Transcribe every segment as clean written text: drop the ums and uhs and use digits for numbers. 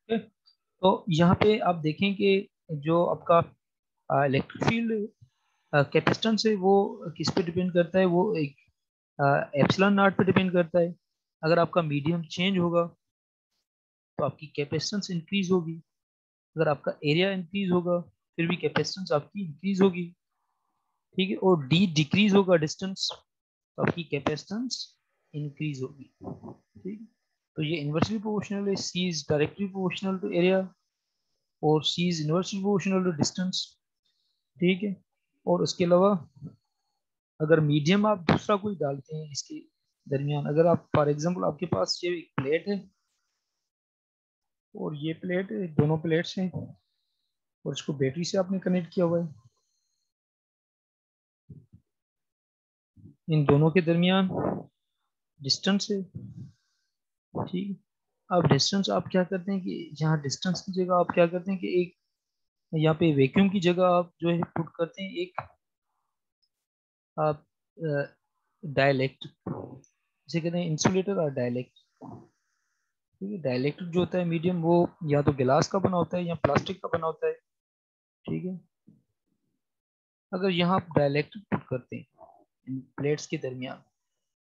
है। तो यहाँ पे आप देखें कि जो आपका इलेक्ट्रिक फील्ड कैपेसिटेंस है वो किस पे डिपेंड करता है, वो एक एप्सिलॉन नॉट पे डिपेंड करता है। अगर आपका मीडियम चेंज होगा तो आपकी कैपेसिटेंस इंक्रीज होगी, अगर आपका एरिया इंक्रीज होगा फिर भी कैपेसिटेंस आपकी इंक्रीज होगी। ठीक है, और डी डिक्रीज होगा डिस्टेंस तो आपकी कैपेसिटेंस इंक्रीज होगी। ठीक है, तो ये इन्वर्सली प्रोपोर्शनल है, C is directly proportional to area और C is inversely proportional to distance. ठीक है, और उसके अलावा अगर मीडियम आप दूसरा कोई डालते हैं इसके दरमियान, अगर आप फॉर एग्जांपल आपके पास ये एक प्लेट है और ये प्लेट है, दोनों प्लेट्स हैं और इसको बैटरी से आपने कनेक्ट किया हुआ है, इन दोनों के दरमियान डिस्टेंस है। ठीक है, अब डिस्टेंस आप क्या करते हैं कि यहाँ डिस्टेंस की जगह आप क्या करते हैं कि एक यहाँ पे वैक्यूम की जगह आप जो है पुट करते हैं एक आप डाइलेक्ट्रिक, जिसे कहते हैं इंसुलेटर और डाइलेक्ट्रिक। ठीक है, डाइलेक्ट्रिक जो होता है मीडियम वो या तो गिलास का बना होता है या प्लास्टिक का बना होता है। ठीक है, अगर यहाँ आप डाइलेक्ट्रिक पुट करते हैं इन प्लेट्स के दरमियान,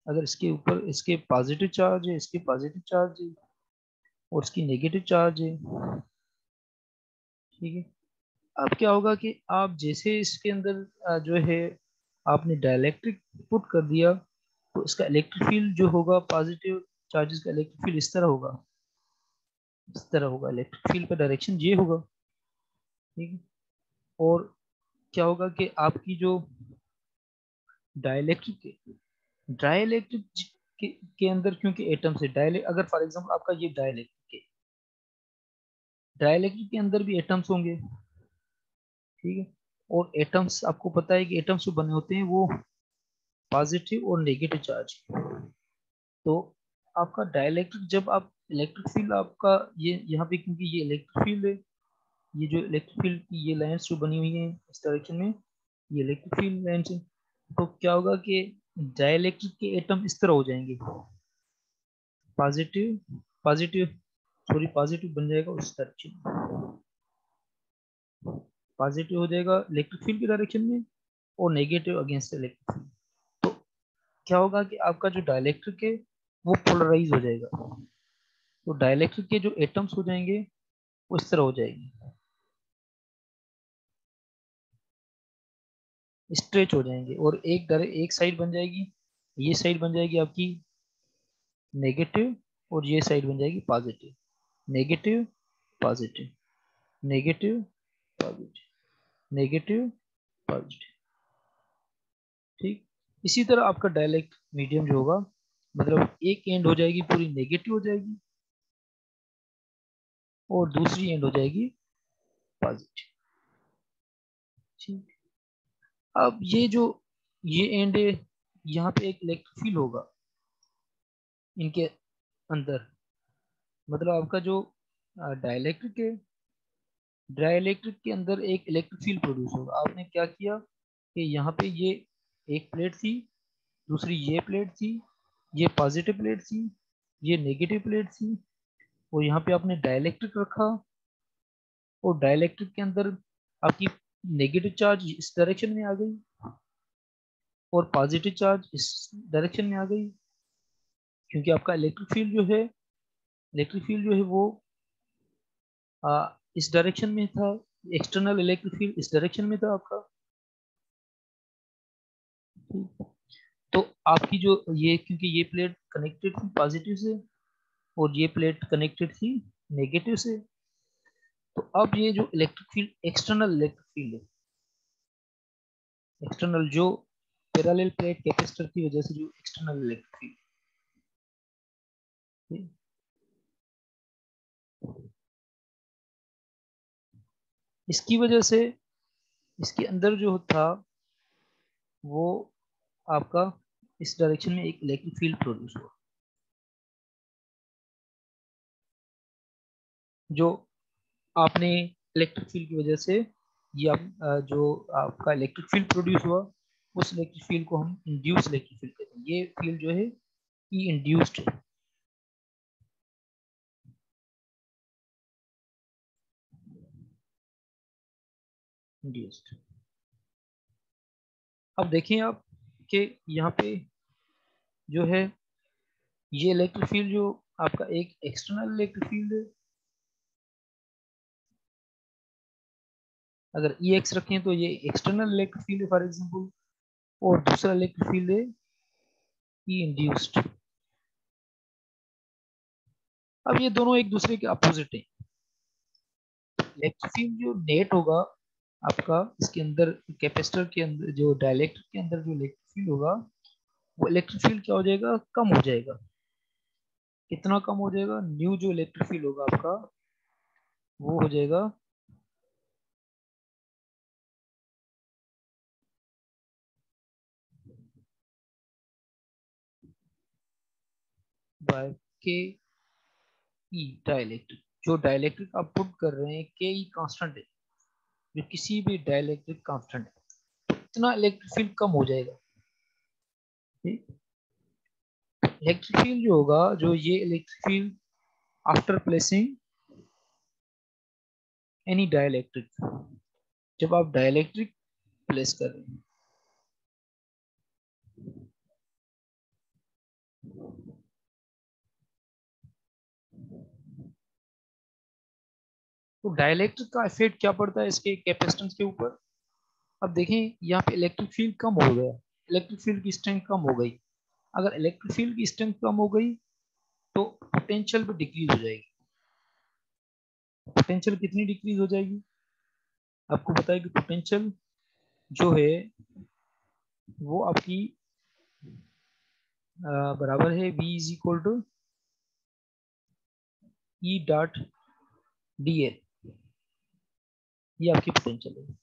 अगर इसके ऊपर इसके पॉजिटिव चार्ज है, इसके पॉजिटिव चार्ज है और इसकी नेगेटिव चार्ज है। ठीक है, अब क्या होगा कि आप जैसे इसके अंदर जो है आपने डाइलेक्ट्रिक पुट कर दिया तो इसका इलेक्ट्रिक फील्ड जो होगा पॉजिटिव चार्जेस का इलेक्ट्रिक फील्ड इस तरह होगा, इस तरह होगा, इलेक्ट्रिक फील्ड का डायरेक्शन ये होगा। ठीक है, और क्या होगा कि आपकी जो डाइलेक्ट्रिक डाइलेक्ट्रिक के अंदर क्योंकि एटम्स है, डायले अगर फॉर एग्जांपल आपका ये डाइलेक्ट्रिक है, डाइलेक्ट्रिक के अंदर भी एटम्स होंगे। ठीक है, और एटम्स आपको पता है कि एटम्स जो बने होते हैं वो पॉजिटिव और नेगेटिव चार्ज। तो आपका डाइलेक्ट्रिक जब आप इलेक्ट्रिक फील्ड आपका ये यहाँ पे क्योंकि ये इलेक्ट्रिक फील्ड है, ये जो इलेक्ट्रिक फील्ड की ये लाइंस जो बनी हुई हैं इस डायरेक्शन में, ये इलेक्ट्रिक फील्ड लाइंस है। तो क्या होगा कि डाइलेक्ट्रिक के एटम इस तरह हो जाएंगे, पॉजिटिव पॉजिटिव सॉरी पॉजिटिव बन जाएगा उस डायरेक्शन, पॉजिटिव हो जाएगा इलेक्ट्रिक फील्ड की डायरेक्शन में और नेगेटिव अगेंस्ट इलेक्ट्रिक फील्ड। तो क्या होगा कि आपका जो डाइलेक्ट्रिक है वो पोलराइज हो जाएगा, तो डाइलेक्ट्रिक के जो एटम्स हो जाएंगे वो इस तरह हो जाएंगे, स्ट्रेच हो जाएंगे और एक साइड बन जाएगी, ये साइड बन जाएगी आपकी नेगेटिव और ये साइड बन जाएगी positive, negative positive, negative positive, negative positive. ठीक, इसी तरह आपका डायलेक्ट मीडियम जो होगा मतलब एक एंड हो जाएगी पूरी नेगेटिव हो जाएगी और दूसरी एंड हो जाएगी पॉजिटिव। ठीक, अब ये जो ये एंड है यहाँ पे एक इलेक्ट्रिक फील्ड होगा इनके अंदर, मतलब आपका जो डाइलेक्ट्रिक है, डाइलेक्ट्रिक के अंदर एक इलेक्ट्रिक फील्ड प्रोड्यूस होगा। आपने क्या किया कि यहाँ पे ये एक प्लेट थी, दूसरी ये प्लेट थी, ये पॉजिटिव प्लेट थी, ये नेगेटिव प्लेट थी, और यहाँ पे आपने डाइलेक्ट्रिक रखा और डाइलेक्ट्रिक के अंदर आपकी नेगेटिव चार्ज इस डायरेक्शन में आ गई और पॉजिटिव चार्ज इस डायरेक्शन में आ गई, क्योंकि आपका इलेक्ट्रिक फील्ड जो है, इलेक्ट्रिक फील्ड जो है वो इस डायरेक्शन में था, एक्सटर्नल इलेक्ट्रिक फील्ड इस डायरेक्शन में था आपका। ठीक। तो आपकी जो ये क्योंकि ये प्लेट कनेक्टेड थी पॉजिटिव से और ये प्लेट कनेक्टेड थी नेगेटिव से, तो अब ये जो electric field external electric field है, एक्सटर्नल जो पैरेलल प्लेट कैपेसिटर की वजह से जो एक्सटर्नल इलेक्ट्रिक फील्ड, इसकी वजह से इसके अंदर जो था वो आपका इस डायरेक्शन में एक इलेक्ट्रिक फील्ड प्रोड्यूस हुआ, जो आपने इलेक्ट्रिक फील्ड की वजह से ये आप जो आपका इलेक्ट्रिक फील्ड प्रोड्यूस हुआ उस इलेक्ट्रिक फील्ड को हम इंड्यूस इलेक्ट्रिक फील्ड कहते हैं। ये फील्ड जो है ये इंड्यूस्ड है। इंड्यूस्ड। अब देखें आप कि यहाँ पे जो है ये इलेक्ट्रिक फील्ड जो आपका एक एक्सटर्नल इलेक्ट्रिक फील्ड है, अगर ई एक्स रखें तो ये एक्सटर्नल इलेक्ट्रिक फील्ड है फॉर एग्जांपल, और दूसरा इलेक्ट्रिक फील्ड है ई इंड्यूस्ड। अब ये दोनों एक दूसरे के अपोजिट हैं। इलेक्ट्रिक फील्ड जो नेट होगा आपका इसके अंदर, कैपेसिटर के अंदर जो डाइलेक्ट्रिक के अंदर जो इलेक्ट्रिक फील्ड होगा, वो इलेक्ट्रिक फील्ड क्या हो जाएगा, कम हो जाएगा। कितना कम हो जाएगा, न्यू जो इलेक्ट्रिक फील्ड होगा आपका वो हो जाएगा बाय के ई डाइलेक्ट्रिक। जो डाइलेक्ट्रिक आप पुट कर रहे हैं के ई कांस्टेंट है, जो किसी भी डाइलेक्ट्रिक कांस्टेंट है, इतना इलेक्ट्रिक फील्ड कम हो जाएगा। इलेक्ट्रिक फील्ड जो होगा, जो ये electric field after placing any dielectric, जब आप डाइलेक्ट्रिक प्लेस कर रहे हैं, तो डाइलेक्ट्रिक का इफेक्ट क्या पड़ता है इसके कैपेसिटेंस के ऊपर। अब देखें यहाँ पे इलेक्ट्रिक फील्ड कम हो गया, इलेक्ट्रिक फील्ड की स्ट्रेंथ कम हो गई। अगर इलेक्ट्रिक फील्ड की स्ट्रेंथ कम हो गई तो पोटेंशियल भी डिक्रीज हो जाएगी। पोटेंशियल कितनी डिक्रीज हो जाएगी, आपको पता है कि पोटेंशियल जो है वो आपकी बराबर है v is equal to E dot d l. ये आपकी पोटेंशियल है।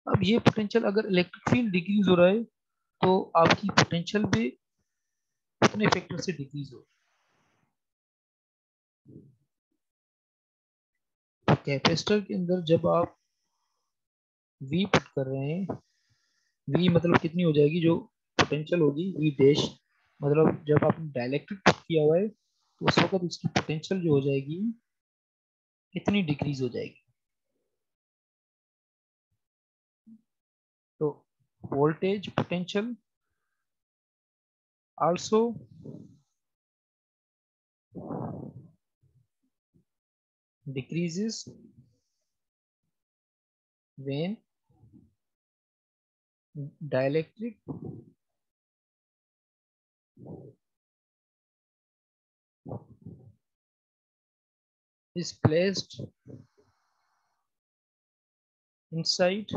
अब ये पोटेंशियल, अगर इलेक्ट्रिक फील्ड डिक्रीज हो रहा है तो आपकी पोटेंशियल भी उतने फैक्टर से डिक्रीज हो। तो कैपेसिटर के अंदर जब आप V पुट कर रहे हैं, V मतलब कितनी हो जाएगी, जो पोटेंशियल होगी V डैश, मतलब जब आपने डाइलेक्ट्रिक पुट किया हुआ है तो उस वक्त उसकी पोटेंशियल जो हो जाएगी कितनी डिक्रीज हो जाएगी। तो voltage potential also decreases when dielectric is placed inside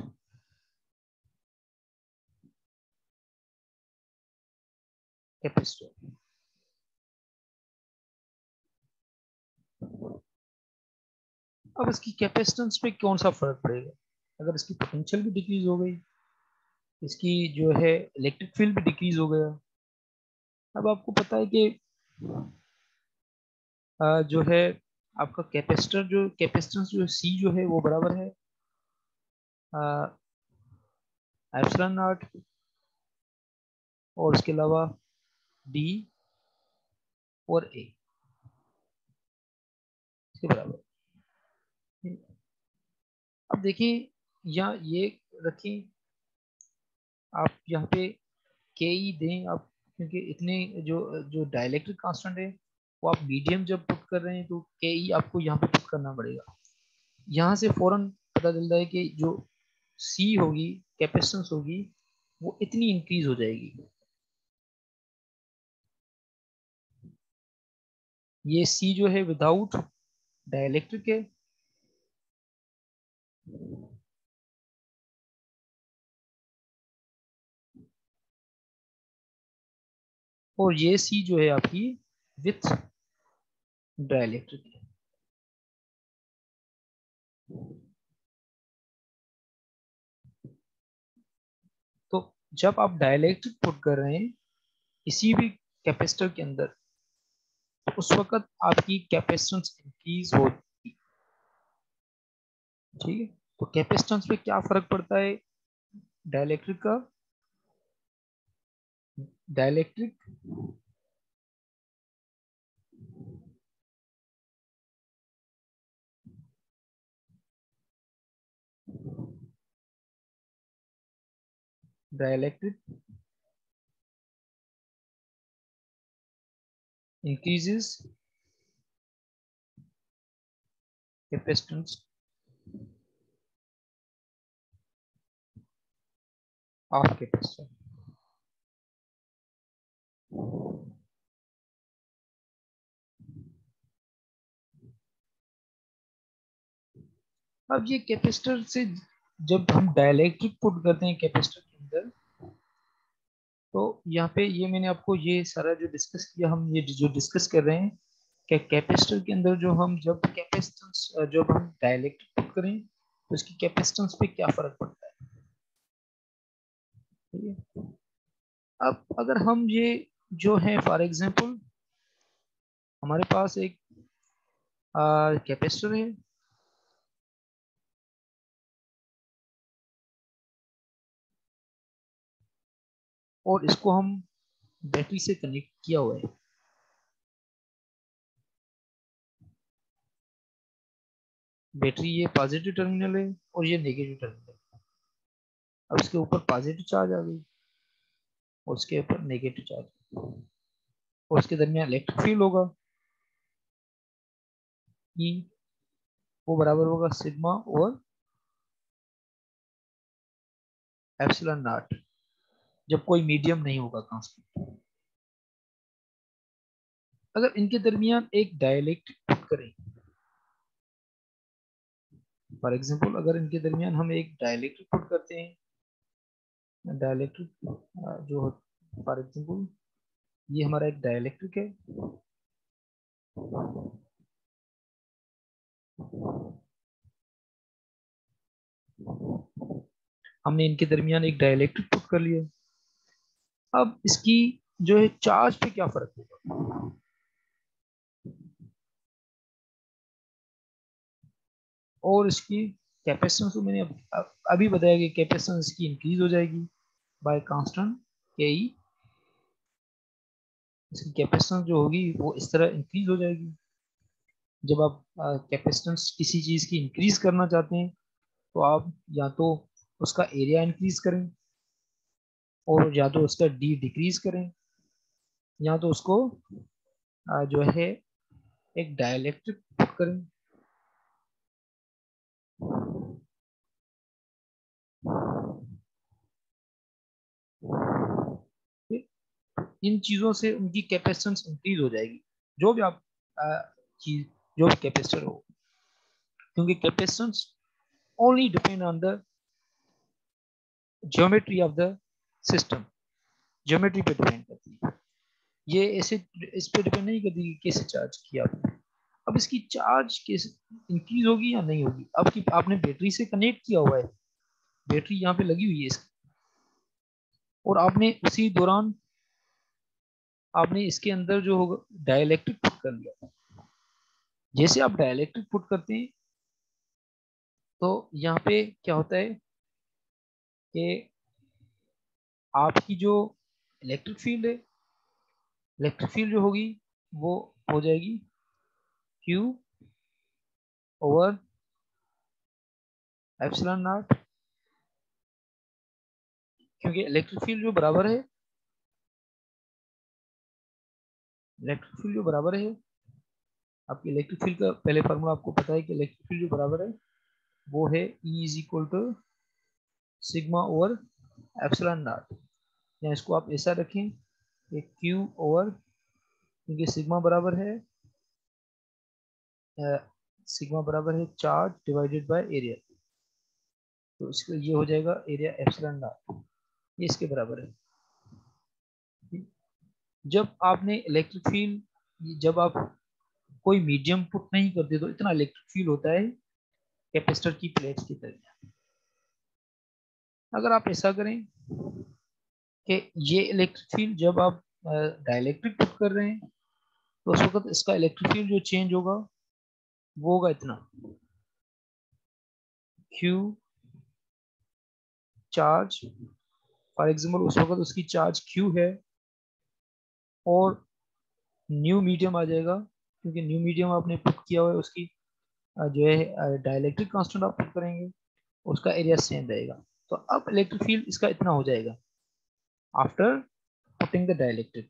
capacitor। अब इसकी कैपेसिटेंस पे कौन सा फर्क पड़ेगा, अगर इसकी पोटेंशियल भी डिक्रीज हो गई, इसकी जो है इलेक्ट्रिक फील्ड भी डिक्रीज हो गया। अब आपको पता है कि जो है आपका कैपेसिटर जो कैपेसिटेंस जो सी जो है वो बराबर है एप्सिलॉन नॉट और उसके अलावा डी और ए इसके बराबर। अब देखिए यहाँ ये रखें, आप यहाँ पे के ई दें आप, क्योंकि इतने जो जो डाइलेक्ट्रिक कांस्टेंट है वो आप मीडियम जब पुट कर रहे हैं तो के ई आपको यहाँ पे पुट करना पड़ेगा। यहाँ से फौरन पता चलता है कि जो सी होगी, कैपेसिटेंस होगी, वो इतनी इंक्रीज हो जाएगी। ये सी जो है विदाउट डाइलेक्ट्रिक है, और ये सी जो है आपकी विथ डाइलेक्ट्रिक है। तो जब आप डाइलेक्ट्रिक पुट कर रहे हैं किसी भी कैपेसिटर के अंदर, तो उस वक्त आपकी कैपेसिटेंस इंक्रीज होगी। ठीक है, तो कैपेसिटेंस पे क्या फर्क पड़ता है डाइलेक्ट्रिक का, dielectric dielectric increases capacitance of capacitor. अब ये कैपेसिटर से जब हम डाइलेक्ट्रिक पुट करते हैं कैपेसिटर के अंदर, तो यहाँ पे ये मैंने आपको ये सारा जो डिस्कस किया, हम ये जो डिस्कस कर रहे हैं कि कैपेसिटर के अंदर जो हम जब कैपेसिटेंस जब हम डाइलेक्ट्रिक पुट करें तो इसकी कैपेसिटेंस पे क्या फर्क पड़ता है। ठीक है, अब अगर हम ये जो है फॉर एग्जांपल हमारे पास एक कैपेसिटर है और इसको हम बैटरी से कनेक्ट किया हुआ है। बैटरी ये पॉजिटिव टर्मिनल है और ये नेगेटिव टर्मिनल है। अब इसके ऊपर पॉजिटिव चार्ज आ गई और उसके ऊपर नेगेटिव चार्ज और उसके दरमियान इलेक्ट्रिक फील्ड होगा कि वो बराबर होगा सिग्मा और एप्सिलॉन नॉट, जब कोई मीडियम नहीं होगा कांस्टेंट। अगर इनके दरमियान एक डाइलेक्ट्रिक पुट करें, फॉर एग्जांपल अगर इनके दरमियान हम एक डाइलेक्ट्रिक पुट करते हैं, डाइलेक्ट्रिक जो फॉर एग्जांपल ये हमारा एक डाइलेक्ट्रिक है, हमने इनके दरमियान एक डाइलेक्ट्रिक पुट कर लिया। अब इसकी जो है चार्ज पे क्या फर्क होगा, और इसकी कैपेसिटेंस को मैंने अभी बताया कि कैपेसिटेंस इसकी इंक्रीज हो जाएगी बाय कांस्टेंट के ई। इसकी कैपेसिटेंस जो होगी वो इस तरह इंक्रीज हो जाएगी। जब आप कैपेसिटेंस किसी चीज की इंक्रीज करना चाहते हैं तो आप या तो उसका एरिया इंक्रीज करें और या तो उसका डी डिक्रीज करें या तो उसको जो है एक डाइलेक्ट्रिक पुट करें। इन चीजों से उनकी कैपेसिटेंस इंक्रीज हो जाएगी, जो भी आप चीज जो भी कैपेसिटर हो, क्योंकि capacitance only depend on the geometry of the system, geometry पे डिपेंड करती है। ये ऐसे इस पे डिपेंड नहीं करती कि कैसे चार्ज किया आपने। अब इसकी चार्ज कैसे इंक्रीज होगी या नहीं होगी, अब की आपने बैटरी से कनेक्ट किया हुआ है, बैटरी यहाँ पे लगी हुई है इसकी, और आपने उसी दौरान आपने इसके अंदर जो होगा डाइलेक्ट्रिक पुट कर लिया। जैसे आप डाइलेक्ट्रिक पुट करते हैं तो यहाँ पे क्या होता है कि आपकी जो इलेक्ट्रिक फील्ड है, इलेक्ट्रिक फील्ड जो होगी वो हो जाएगी Q ओवर एप्सिलॉन नॉट, क्योंकि इलेक्ट्रिक फील्ड जो बराबर है, इलेक्ट्रिक फील्ड जो बराबर है, आपकी इलेक्ट्रिक फील्ड का पहले फार्मूला आपको पता है कि इलेक्ट्रिक फील्ड जो बराबर है वो है E is equal to sigma over epsilon naught, या इसको आप ऐसा रखें कि Q ओवर, क्योंकि सिग्मा बराबर है सिग्मा बराबर है चार्ज डिवाइडेड बाय एरिया, तो इसका ये हो जाएगा एरिया एप्सिलॉन नॉट, ये इसके बराबर है। जब आपने इलेक्ट्रिक फील्ड, जब आप कोई मीडियम पुट नहीं करते तो इतना इलेक्ट्रिक फील्ड होता है कैपेसिटर की प्लेट्स की तरह। अगर आप ऐसा करें कि ये इलेक्ट्रिक फील्ड जब आप डाइलेक्ट्रिक पुट कर रहे हैं तो उस वक्त इसका इलेक्ट्रिक फील्ड जो चेंज होगा वो होगा इतना Q चार्ज, फॉर एग्जाम्पल उस वक्त उसकी चार्ज Q है और न्यू मीडियम आ जाएगा, क्योंकि न्यू मीडियम आपने पुट किया हुआ है, उसकी जो है डाइलेक्ट्रिक कांस्टेंट आप पुट करेंगे, उसका एरिया सेम रहेगा। तो अब इलेक्ट्रिक फील्ड इसका इतना हो जाएगा आफ्टर पुटिंग द डाइलेक्ट्रिक।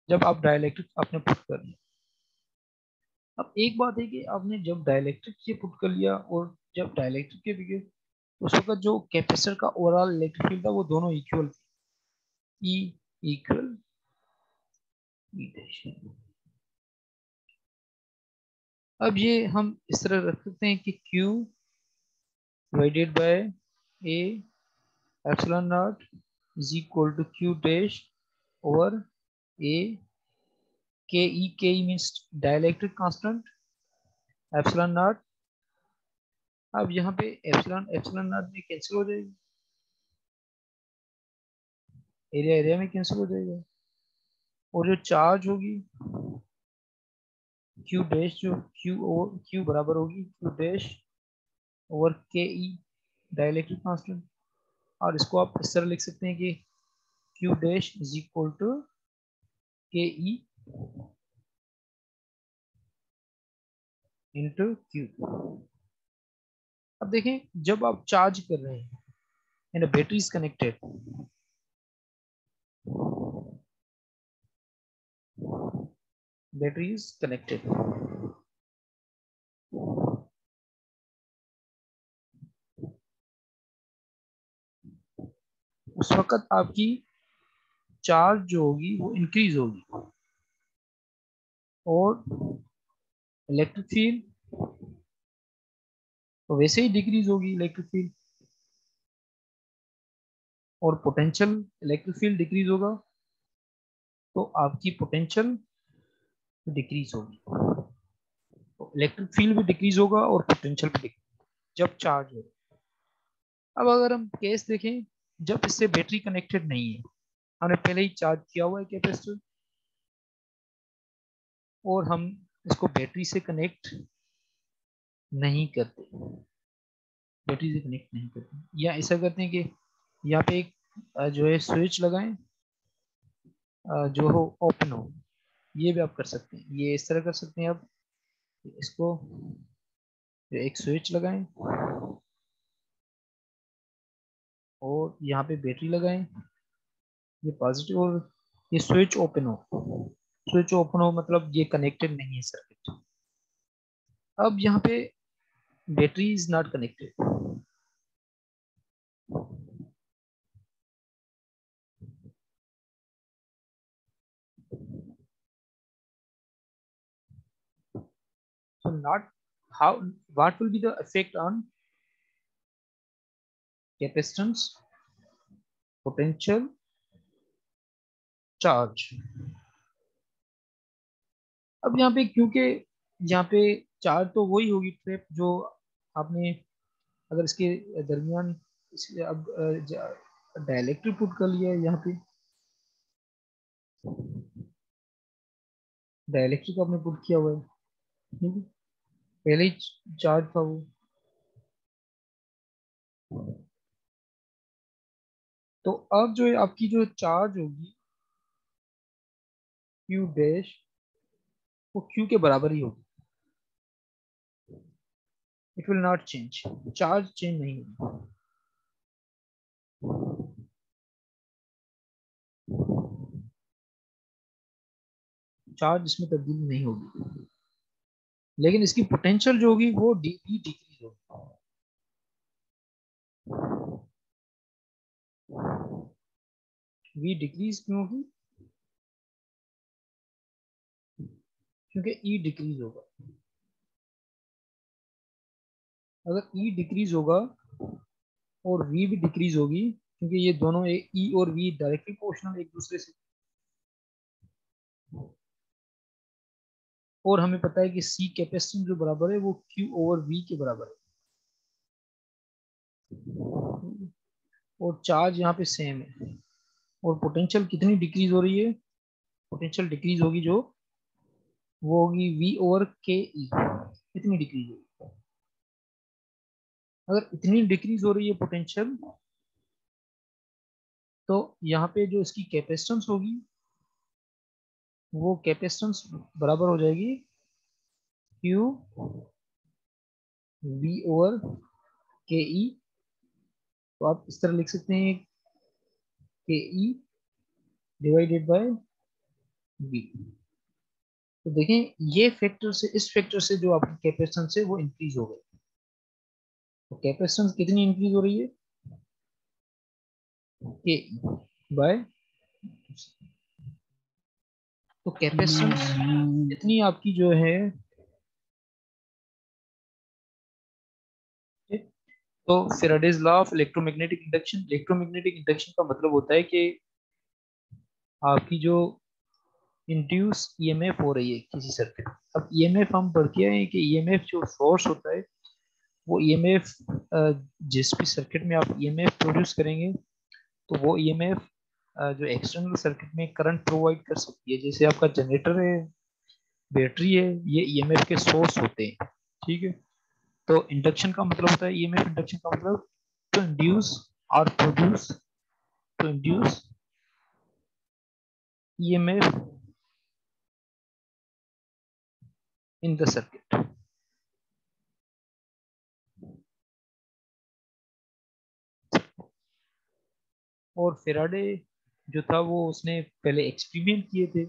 जब आप डाइलेक्ट्रिक आपने पुट कर लिया, अब एक बात है कि आपने जब डाइलेक्ट्रिक से पुट कर लिया और जब डाइलेक्ट्रिक के बिगे, उस वक्त जो कैपेसिटर का ओवरऑल इलेक्ट्रिक फील्ड था वो दोनों इक्वल थे, ई इक्वल ई डैश। अब ये हम इस तरह रख सकते हैं कि Q divided by A epsilon naught is equal to Q dash over A के E means dielectric constant epsilon naught. अब यहाँ पे एप्सिलॉन एप्सिलॉन नॉट में कैंसिल हो जाएगी, एरिया एरिया में कैंसिल हो जाएगा, और जो चार्ज होगी Q डैश, जो Q बराबर होगी Q डैश ओवर के ई डाइलेक्ट्रिक कांस्टेंट। और इसको आप इस तरह लिख सकते हैं कि Q dash is equal to k E into Q। अब देखें, जब आप चार्ज कर रहे हैं and battery is connected, battery is connected, उस वक्त आपकी चार्ज जो होगी वो इंक्रीज होगी, और इलेक्ट्रिक फील्ड तो वैसे ही डिक्रीज होगी इलेक्ट्रिक फील्ड, और पोटेंशियल इलेक्ट्रिक फील्ड डिक्रीज होगा तो आपकी पोटेंशियल डिक्रीज होगी, तो इलेक्ट्रिक फील्ड भी डिक्रीज होगा और पोटेंशियल भी डिक्रीज जब चार्ज हो। अब अगर हम केस देखें जब इससे बैटरी कनेक्टेड नहीं है, हमने पहले ही चार्ज किया हुआ है कैपेसिटर, और हम इसको बैटरी से कनेक्ट नहीं करते, बैटरी से कनेक्ट नहीं करते, या ऐसा करते हैं कि यहाँ पे एक जो है स्विच लगाएं जो हो ओपन हो, ये भी आप कर सकते हैं, ये इस तरह कर सकते हैं। आप इसको एक स्विच लगाएं और यहाँ पे बैटरी लगाएं, ये पॉजिटिव, और ये स्विच ओपन हो, स्विच ओपन हो मतलब ये कनेक्टेड नहीं है सर्किट। अब यहाँ पे battery is not connected, so not how, what will be the effect on capacitance, potential, charge. अब यहाँ पे क्योंकि यहाँ पे चार्ज तो वही होगी ट्रैप जो आपने, अगर इसके दरमियान अब डाइलेक्ट्रिक पुट कर लिया है, यहाँ पे डाइलेक्ट्रिक आपने पुट किया हुआ है, ठीक है, पहले ही चार्ज था वो, तो अब जो है आपकी जो चार्ज होगी Q डैश, वो Q के बराबर ही होगी, it will not change, charge change नहीं होगी, चार्ज इसमें तब्दील नहीं होगी, लेकिन इसकी पोटेंशियल जो होगी वो डिक्रीज होगी। वी डिक्रीज क्यों होगी, क्योंकि ई डिक्रीज होगा। अगर ई डिक्रीज होगा और वी भी डिक्रीज होगी, क्योंकि ये दोनों ई और वी डायरेक्टली प्रोपोर्शनल एक दूसरे से, और हमें पता है कि सी कैपेसिटेंस जो बराबर है वो क्यू ओवर वी के बराबर है, और चार्ज यहाँ पे सेम है, और पोटेंशियल कितनी डिक्रीज हो रही है, पोटेंशियल डिक्रीज होगी जो वो होगी V ओवर के ई, इतनी डिक्रीज होगी। अगर इतनी डिक्रीज हो रही है पोटेंशियल, तो यहाँ पे जो इसकी कैपेसिटेंस होगी वो कैपेसिटेंस बराबर हो जाएगी Q V ओवर के ई। तो आप इस तरह लिख सकते हैं के ई डिवाइडेड बाय वी। तो देखें ये फैक्टर से, इस फैक्टर से जो आपकी कैपेसिटेंस है वो इंक्रीज हो गई। तो कैपेसिटेंस कितनी इंक्रीज हो रही है, के बाय। तो कैपेसिटेंस इतनी आपकी जो है, तो Faraday's law of electromagnetic induction, electromagnetic induction का मतलब होता है कि आपकी जो इंड्यूस ईएमएफ हो रही है किसी सर्किट। अब ईएमएफ हम पढ़ते हैं कि ईएमएफ जो सोर्स होता है वो ईएमएफ, जिस भी सर्किट में आप ईएमएफ प्रोड्यूस करेंगे तो वो ईएमएफ जो एक्सटर्नल सर्किट में करंट प्रोवाइड कर सकती है। जैसे आपका जनरेटर है, बैटरी है, ये ईएमएफ के सोर्स होते हैं। ठीक है। तो इंडक्शन का मतलब होता है, ईएमएफ इंडक्शन का मतलब टू इंड्यूस और produce, to induce EMF in the circuit. और फेराडे जो था वो उसने पहले एक्सपेरिमेंट किए थे,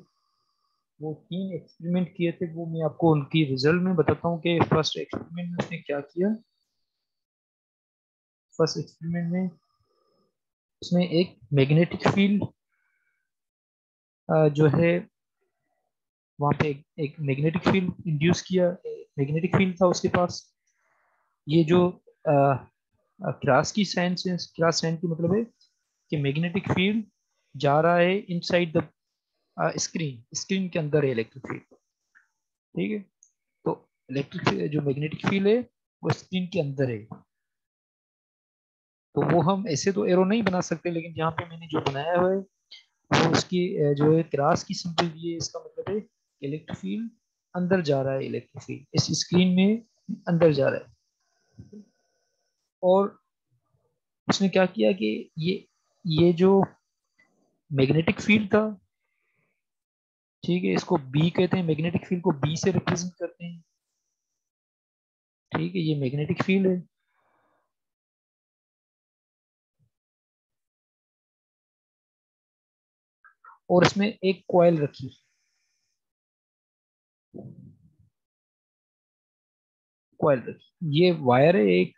वो 3 एक्सपेरिमेंट किए थे। वो मैं आपको उनकी रिजल्ट में बताता हूँ कि फर्स्ट एक्सपेरिमेंट में उसने क्या किया। फर्स्ट एक्सपेरिमेंट में उसने एक मैग्नेटिक फील्ड जो है वहां पे एक मैग्नेटिक फील्ड इंड्यूस किया। मैग्नेटिक फील्ड था उसके पास। ये जो क्रास की साइन से, क्रास साइन की मतलब है कि मैग्नेटिक फील्ड जा रहा है इनसाइड द स्क्रीन, स्क्रीन के अंदर है इलेक्ट्रिक फील्ड। ठीक है। तो इलेक्ट्रिक जो मैग्नेटिक फील्ड है वो स्क्रीन के अंदर है। तो वो हम ऐसे तो एरो नहीं बना सकते, लेकिन यहाँ पे मैंने जो बनाया हुआ है वो उसकी जो है क्रॉस की सिंबल दी है। इसका मतलब है इलेक्ट्रिक फील्ड अंदर जा रहा है, इलेक्ट्रिक फील्ड इस स्क्रीन में अंदर जा रहा है। और उसने क्या किया कि ये जो मैग्नेटिक फील्ड था, ठीक है, इसको बी कहते हैं, मैग्नेटिक फील्ड को बी से रिप्रेजेंट करते हैं। ठीक है, ये मैग्नेटिक फील्ड है। और इसमें एक कॉइल रखी, कॉइल रखी, ये वायर है एक,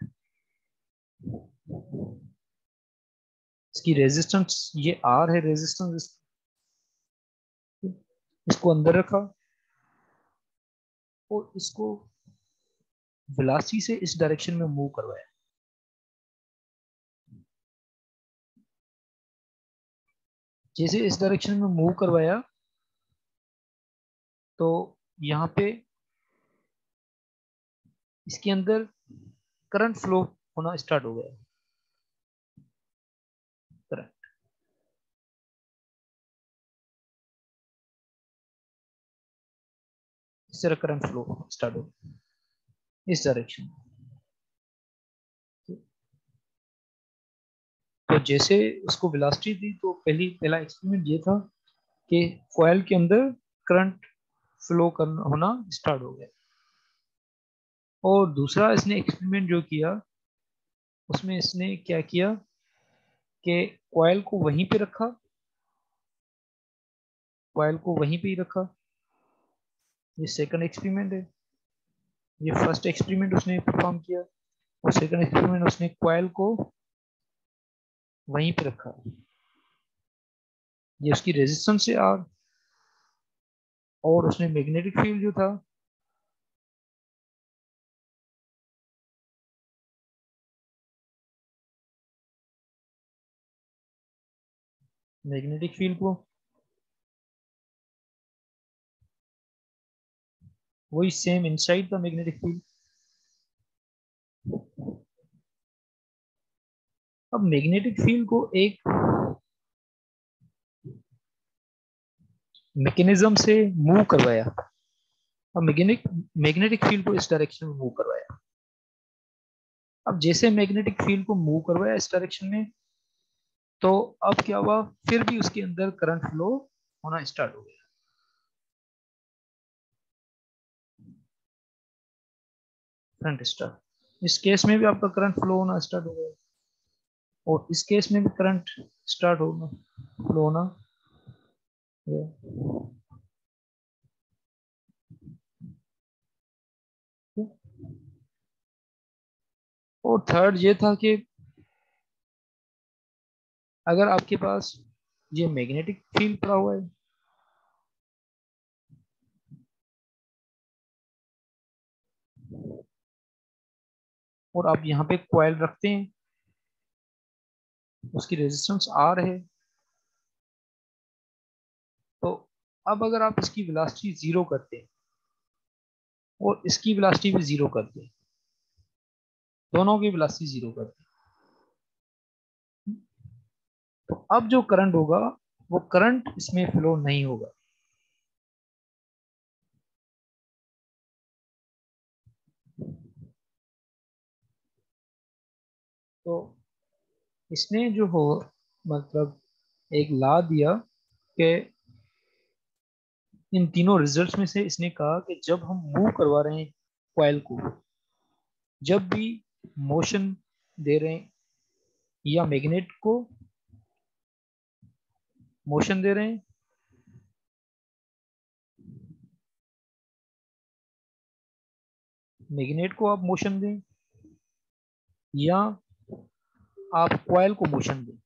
इसकी रेजिस्टेंस ये आर है, रेजिस्टेंस। इसको अंदर रखा और इसको वेलोसिटी से इस डायरेक्शन में मूव करवाया। जैसे इस डायरेक्शन में मूव करवाया तो यहाँ पे इसके अंदर करंट फ्लो होना स्टार्ट हो गया। करंट इस तरह करंट फ्लो स्टार्ट हो गया इस डायरेक्शन। तो जैसे उसको वेलोसिटी दी तो पहला एक्सपेरिमेंट ये था कि कॉइल के अंदर करंट फ्लो करना होना स्टार्ट हो गया। और दूसरा इसने एक्सपेरिमेंट जो किया उसमें इसने क्या किया कि कॉइल को वहीं पे रखा, कॉइल को वहीं पे ही रखा। ये सेकंड एक्सपेरिमेंट है। ये फर्स्ट एक्सपेरिमेंट उसने परफॉर्म किया और सेकंड एक्सपेरिमेंट उसने कॉइल को वहीं पे रखा। ये उसकी रेजिस्टेंस है आर। और उसने मैग्नेटिक फील्ड जो था, मैग्नेटिक फील्ड को वही same inside the magnetic field. अब मैग्नेटिक फील्ड को एक मैकेनिज्म से मूव करवाया और मैग्नेटिक फील्ड को इस डायरेक्शन में मूव करवाया। अब जैसे मैग्नेटिक फील्ड को मूव करवाया इस डायरेक्शन में, तो अब क्या हुआ, फिर भी उसके अंदर करंट फ्लो होना स्टार्ट हो गया। करंट स्टार्ट, इस केस में भी आपका करंट फ्लो होना स्टार्ट हो गया और इस केस में भी करंट स्टार्ट होना, फ्लो होना गया। और थर्ड ये था कि अगर आपके पास ये मैग्नेटिक फील्ड पड़ा हुआ है और आप यहाँ पे कॉइल रखते हैं, उसकी रेजिस्टेंस आर है, तो अब अगर आप इसकी वेलोसिटी जीरो करते हैं और इसकी वेलोसिटी भी जीरो करते हैं, दोनों की वेलोसिटी जीरो करते हैं, तो अब जो करंट होगा वो करंट इसमें फ्लो नहीं होगा। तो इसने जो हो, मतलब एक ला दिया कि इन तीनों रिजल्ट्स में से इसने कहा कि जब हम मूव करवा रहे हैं कॉइल को, जब भी मोशन दे रहे हैं या मैग्नेट को मोशन दे रहे हैं, मैग्नेट को आप मोशन दें या आप कॉइल को मोशन दें,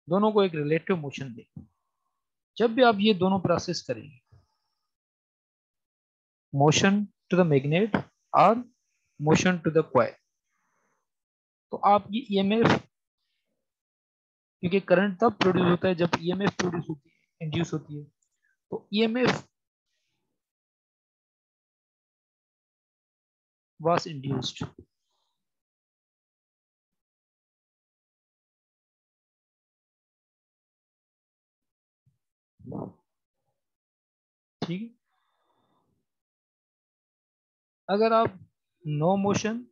दोनों को एक रिलेटिव मोशन दें, जब भी आप ये दोनों प्रोसेस करेंगे, मोशन टू द मैग्नेट और मोशन टू द कॉइल, तो आप ये ईएमएफ, क्योंकि करंट तब प्रोड्यूस होता है जब ईएमएफ प्रोड्यूस होती है, इंड्यूस होती है, तो ईएमएफ वाज इंड्यूस्ड। ठीक है, अगर आप नो मोशन,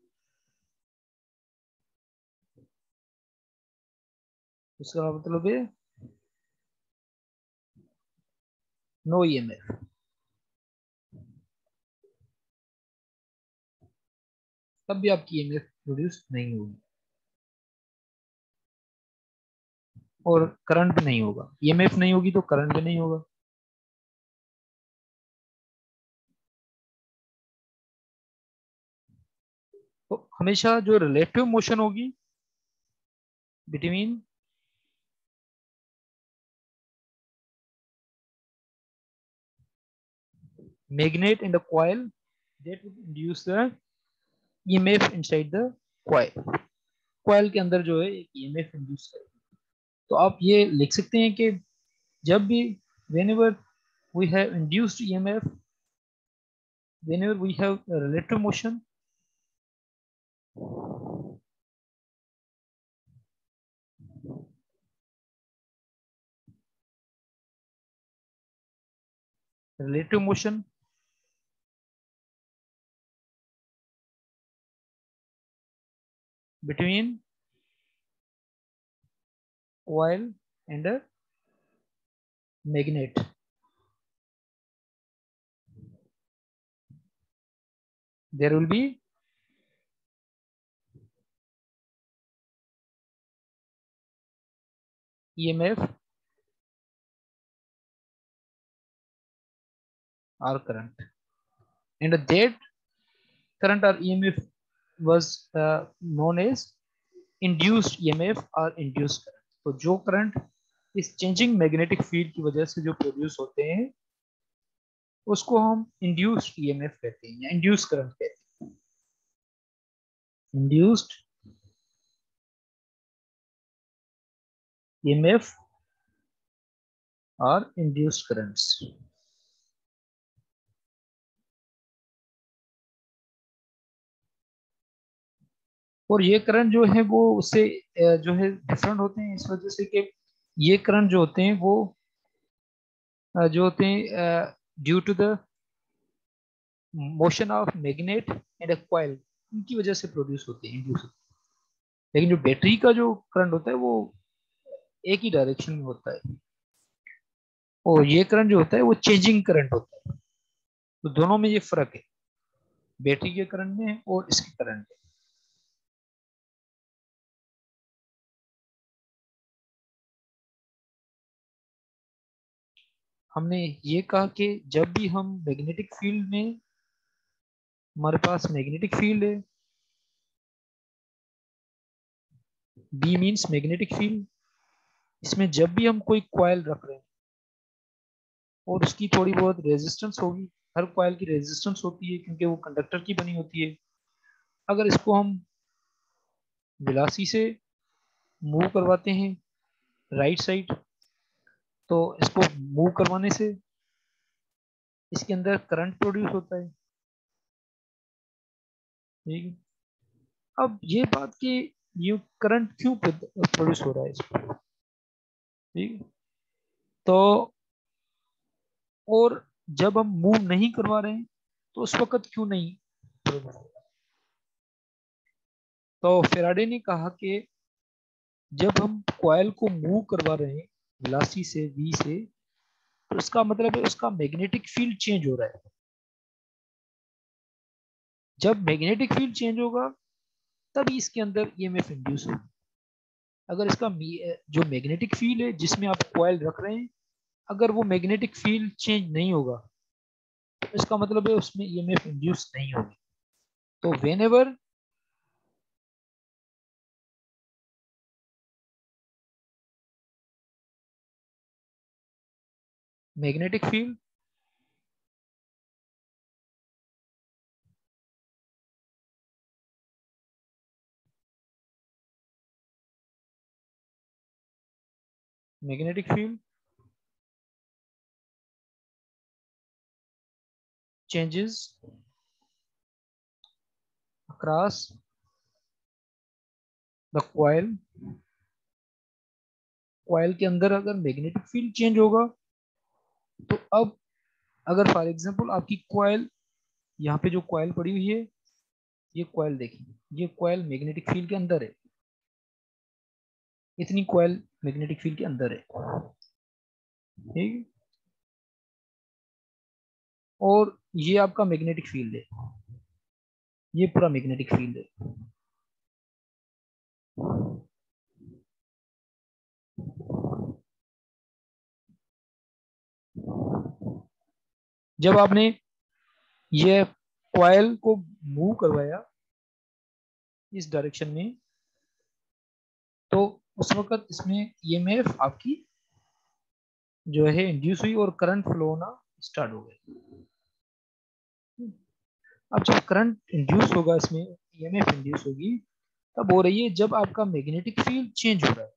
उसका मतलब है नो ईएमएफ, तब भी आपकी ईएमएफ प्रोड्यूस नहीं होगी और करंट भी नहीं होगा। ईएमएफ नहीं होगी तो करंट भी नहीं होगा। तो हमेशा जो रिलेटिव मोशन होगी between magnet in the coil, that would induce the EMF inside the coil। coil के अंदर जो है एक EMF इंड्यूस करेगी। तो आप ये लिख सकते हैं कि जब भी whenever we have induced EMF, whenever we have a relative motion, relative motion between coil and a magnet, there will be EMF or current, and that current or EMF was known as induced EMF or induced current। तो जो current इस changing magnetic field की वजह से जो produce होते हैं उसको हम इंड्यूस्ड ईएमएफ कहते हैं या इंड्यूस्ड करंट कहते हैं। इंड्यूस्ड ईएमएफ और इंड्यूस्ड करंट्स। और ये करंट जो है वो उससे जो है डिफरेंट होते हैं इस वजह से कि ये करंट जो होते हैं वो जो होते हैं due to the motion of magnet and a coil, इनकी वजह से प्रोड्यूस होते हैं, इंड्यूस होते हैं। लेकिन जो बैटरी का जो करंट होता है वो एक ही डायरेक्शन में होता है, और ये करंट जो होता है वो चेंजिंग करंट होता है। तो दोनों में ये फर्क है, बैटरी के करंट में और इसके करंट में। हमने ये कहा कि जब भी हम मैग्नेटिक फील्ड में, हमारे पास मैग्नेटिक फील्ड है, बी मीन्स मैग्नेटिक फील्ड, इसमें जब भी हम कोई कॉइल रख रहे हैं और उसकी थोड़ी बहुत रेजिस्टेंस होगी, हर कॉइल की रेजिस्टेंस होती है क्योंकि वो कंडक्टर की बनी होती है। अगर इसको हम वेलोसिटी से मूव करवाते हैं राइट साइड, तो इसको मूव करवाने से इसके अंदर करंट प्रोड्यूस होता है। ठीक है। अब ये बात कि ये करंट क्यों प्रोड्यूस हो रहा है इसको, ठीक है। तो और जब हम मूव नहीं करवा रहे हैं तो उस वक्त क्यों नहीं प्रोड्यूस हो रहा। तो फेराडे ने कहा कि जब हम कॉइल को मूव करवा रहे हैं वेलोसिटी से v से, तो इसका मतलब है उसका मैग्नेटिक फील्ड चेंज हो रहा है। जब मैग्नेटिक फील्ड चेंज होगा तभी इसके अंदर ईएमएफ इंड्यूस होगी। अगर इसका जो मैग्नेटिक फील्ड है जिसमें आप कॉइल रख रहे हैं, अगर वो मैग्नेटिक फील्ड चेंज नहीं होगा तो इसका मतलब है उसमें ईएमएफ इंड्यूस नहीं होगी। तो when ever magnetic field magnetic field changes across the coil के अंदर अगर मैग्नेटिक फील्ड चेंज होगा तो अब अगर फॉर एग्जांपल आपकी कॉइल, यहाँ पे जो कॉइल पड़ी हुई है, ये कॉइल देखिए, ये कॉइल मैग्नेटिक फील्ड के अंदर है, इतनी कॉइल मैग्नेटिक फील्ड के अंदर है, ठीक है। और ये आपका मैग्नेटिक फील्ड है, ये पूरा मैग्नेटिक फील्ड है। जब आपने ये कॉइल को मूव करवाया इस डायरेक्शन में, तो उस वक्त इसमें ईएमएफ आपकी जो है इंड्यूस हुई और करंट फ्लो होना स्टार्ट हो गया। अब जब करंट इंड्यूस होगा, इसमें ईएमएफ इंड्यूस होगी, तब हो रही है जब आपका मैग्नेटिक फील्ड चेंज हो रहा है।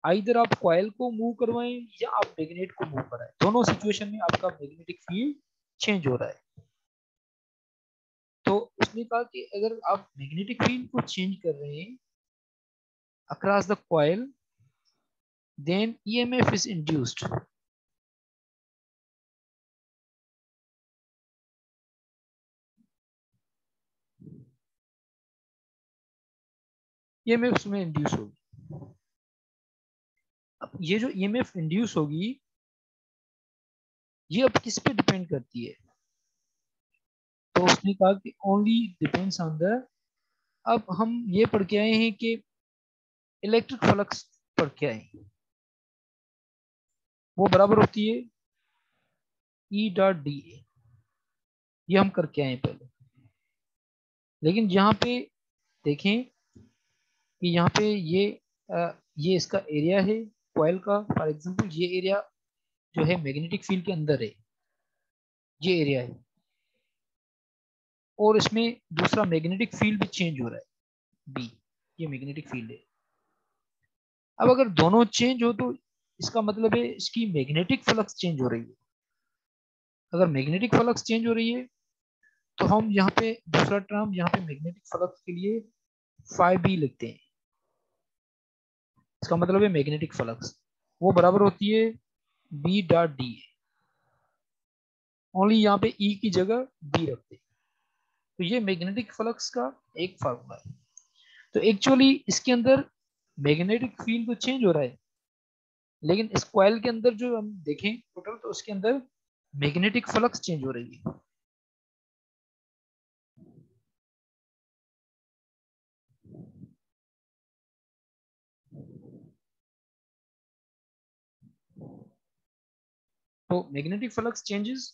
आइदर आप कॉइल को मूव करवाएं या आप मैग्नेट को मूव कराएं, दोनों सिचुएशन में आपका मैग्नेटिक फील्ड चेंज हो रहा है। तो उसने कहा कि अगर आप मैग्नेटिक फील्ड को चेंज कर रहे हैं across the coil, then EMF is induced. EMF उसमें इंड्यूस होगी। अब ये जो ईएमएफ इंड्यूस होगी, ये अब किस पे डिपेंड करती है, तो उसने कहा कि ओनली डिपेंड्स ऑन द, अब हम ये पढ़ के आए हैं कि इलेक्ट्रिक फ्लक्स पढ़ के आए हैं, वो बराबर होती है ई डॉट डी ए, ये हम करके आए पहले। लेकिन यहाँ पे देखें कि यहाँ पे ये इसका एरिया है कॉइल का, फॉर एग्जांपल ये एरिया जो है मैग्नेटिक फील्ड के अंदर है, ये एरिया है, और इसमें दूसरा मैग्नेटिक फील्ड भी चेंज हो रहा है बी, ये मैग्नेटिक फील्ड है। अब अगर दोनों चेंज हो तो इसका मतलब है इसकी मैग्नेटिक फ्लक्स चेंज हो रही है। अगर मैग्नेटिक फ्लक्स चेंज हो रही है तो हम यहाँ पे दूसरा टर्म यहाँ पे मैग्नेटिक फ्लक्स के लिए फाई बी लिखते हैं। इसका मतलब है मैग्नेटिक फ्लक्स वो बराबर होती है बी डॉट डी। ओनली यहाँ पे ई की जगह बी रखते हैं। तो ये मैग्नेटिक फ्लक्स का एक फार्मूला है। तो एक्चुअली इसके अंदर मैग्नेटिक फील्ड तो चेंज हो रहा है, लेकिन इस कॉइल के अंदर जो हम देखें टोटल, तो उसके अंदर मैग्नेटिक फ्लक्स चेंज हो रही है। तो मैग्नेटिक फ्लक्स चेंजेस,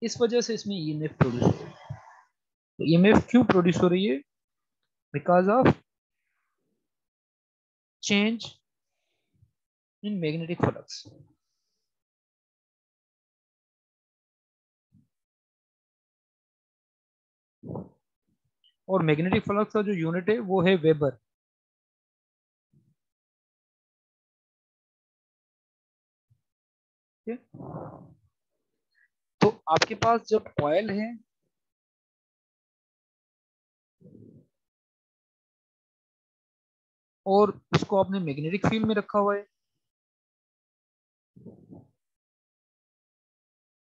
इस वजह से इसमें ईएमएफ प्रोड्यूस हो रही है। तो ईएमएफ क्यों प्रोड्यूस हो रही है? Because of change in magnetic flux. और मैग्नेटिक फ्लक्स का जो यूनिट है वो है वेबर। ठीक है? तो आपके पास जब कॉइल है और उसको आपने मैग्नेटिक फील्ड में रखा हुआ है,